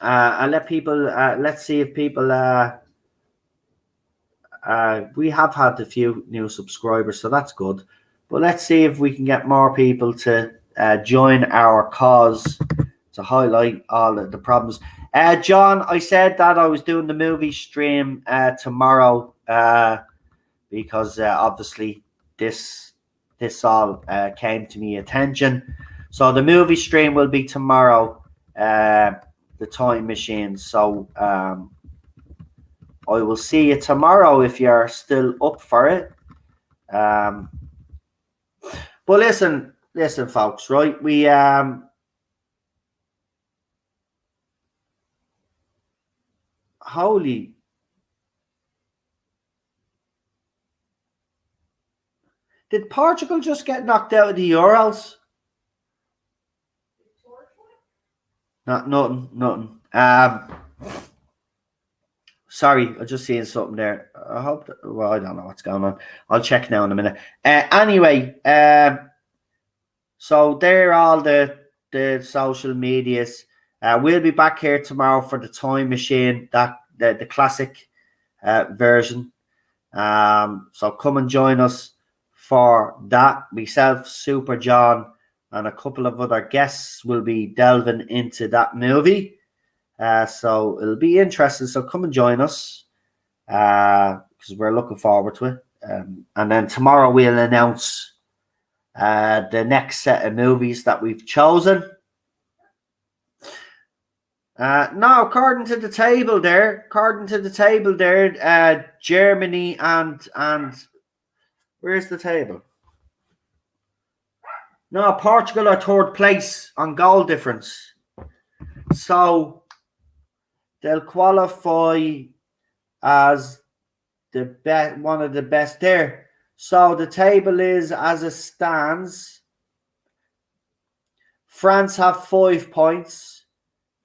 let's see if people we have had a few new subscribers, so that's good, but let's see if we can get more people to join our cause to highlight all of the problems. John, I said that I was doing the movie stream tomorrow because obviously this all came to me attention. So the movie stream will be tomorrow, the Time Machine. So I will see you tomorrow if you're still up for it. But listen, folks, right? We holy. Did Portugal just get knocked out of the Euros? Nothing. Sorry, I just seeing something there. I hope that, well, I don't know what's going on. I'll check now in a minute. Anyway, so there are all the social medias. We'll be back here tomorrow for the Time Machine, that the classic version. So come and join us for that. Myself, Super John, and a couple of other guests will be delving into that movie. So it'll be interesting. So come and join us because we're looking forward to it. And then tomorrow we'll announce the next set of movies that we've chosen. Now, according to the table there, Germany and where's the table? No, Portugal are third place on goal difference. So they'll qualify as the best, one of the best there. So the table is as it stands. France have 5 points,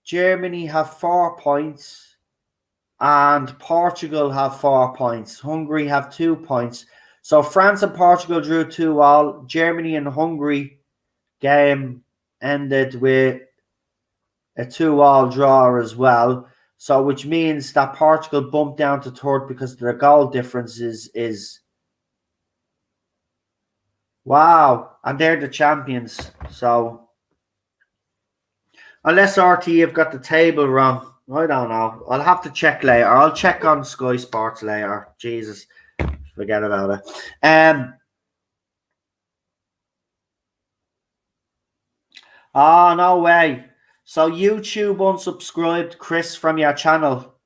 Germany have 4 points, and Portugal have 4 points. Hungary have 2 points. So France and Portugal drew 2-2. Germany and Hungary game ended with a 2-2 draw as well. So which means that Portugal bumped down to third because their goal difference is wow, and they're the champions. So unless RT have got the table wrong, I don't know. I'll have to check later. I'll check on Sky Sports later. Jesus, forget about it. Oh, no way. So YouTube unsubscribed Chris from your channel,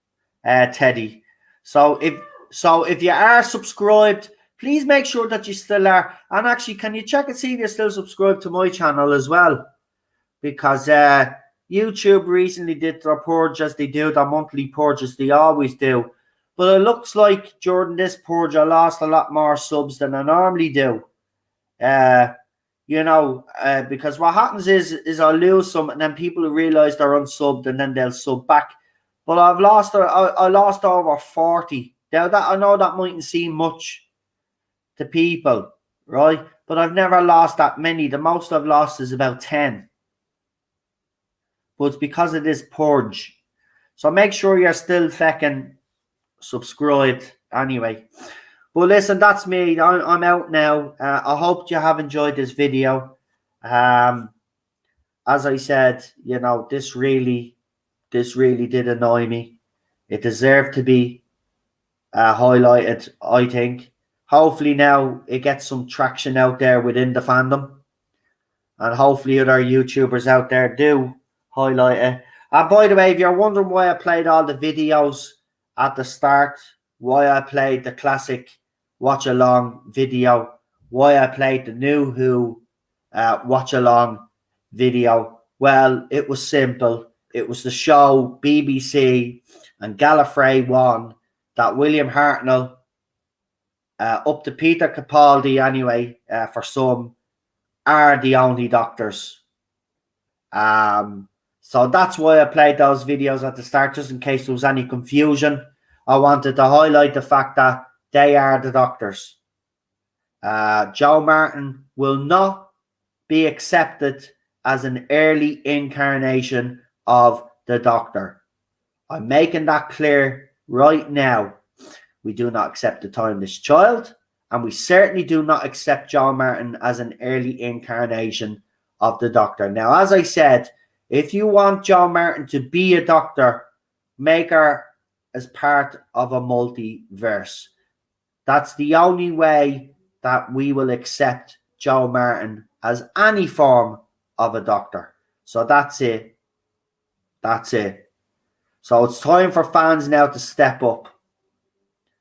Teddy. So if you are subscribed, please make sure that you still are. And actually, can you check and see if you're still subscribed to my channel as well? Because YouTube recently did their purge as they do, their monthly purge as they always do. But it looks like during this purge, I lost a lot more subs than I normally do. Because what happens is I lose some, and then people realize they're unsubbed, and then they'll sub back. But I lost over 40. Now that I know that mightn't seem much to people, right? But I've never lost that many. The most I've lost is about 10. But it's because of this purge. So make sure you're still fucking subscribed anyway. Well, listen, that's me. I'm out now. I hope you have enjoyed this video. As I said, you know, this really did annoy me. It deserved to be highlighted, I think. Hopefully now it gets some traction out there within the fandom. And hopefully other YouTubers out there do highlight it. And by the way, if you're wondering why I played all the videos at the start, why I played the classic watch along video, why I played the new Who watch along video, well, it was simple. It was the show BBC and Gallifrey One that William Hartnell, up to Peter Capaldi anyway, for some, are the only doctors. So that's why I played those videos at the start, just in case there was any confusion. I wanted to highlight the fact that they are the doctors. Jo Martin will not be accepted as an early incarnation of the Doctor. I'm making that clear right now. We do not accept the Timeless Child, and we certainly do not accept Jo Martin as an early incarnation of the Doctor. Now, as I said, if you want Jo Martin to be a Doctor, make her as part of a multiverse. That's the only way that we will accept Jo Martin as any form of a Doctor. So that's it. That's it. So it's time for fans now to step up.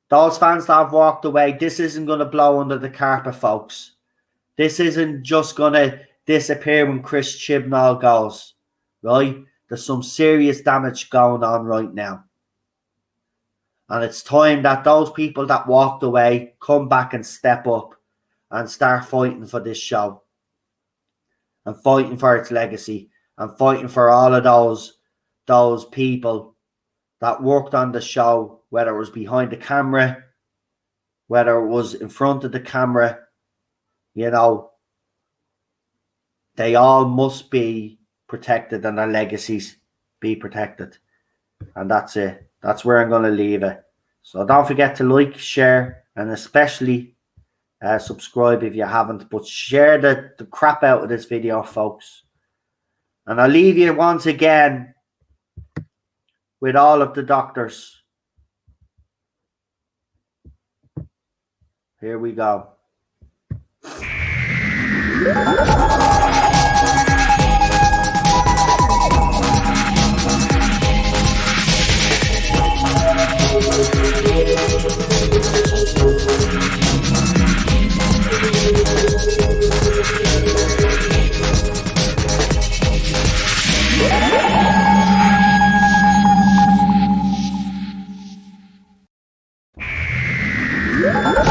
Those fans that have walked away, this isn't going to blow under the carpet, folks. This isn't just going to disappear when Chris Chibnall goes, right? There's some serious damage going on right now. And it's time that those people that walked away come back and step up and start fighting for this show. And fighting for its legacy. And fighting for all of those people that worked on the show, whether it was behind the camera, whether it was in front of the camera, you know, they all must be protected and their legacies be protected. And that's it. That's where I'm going to leave it. So don't forget to like, share, and especially subscribe if you haven't. But share the crap out of this video, folks. And I'll leave you once again with all of the Doctors. Here we go. Yeah.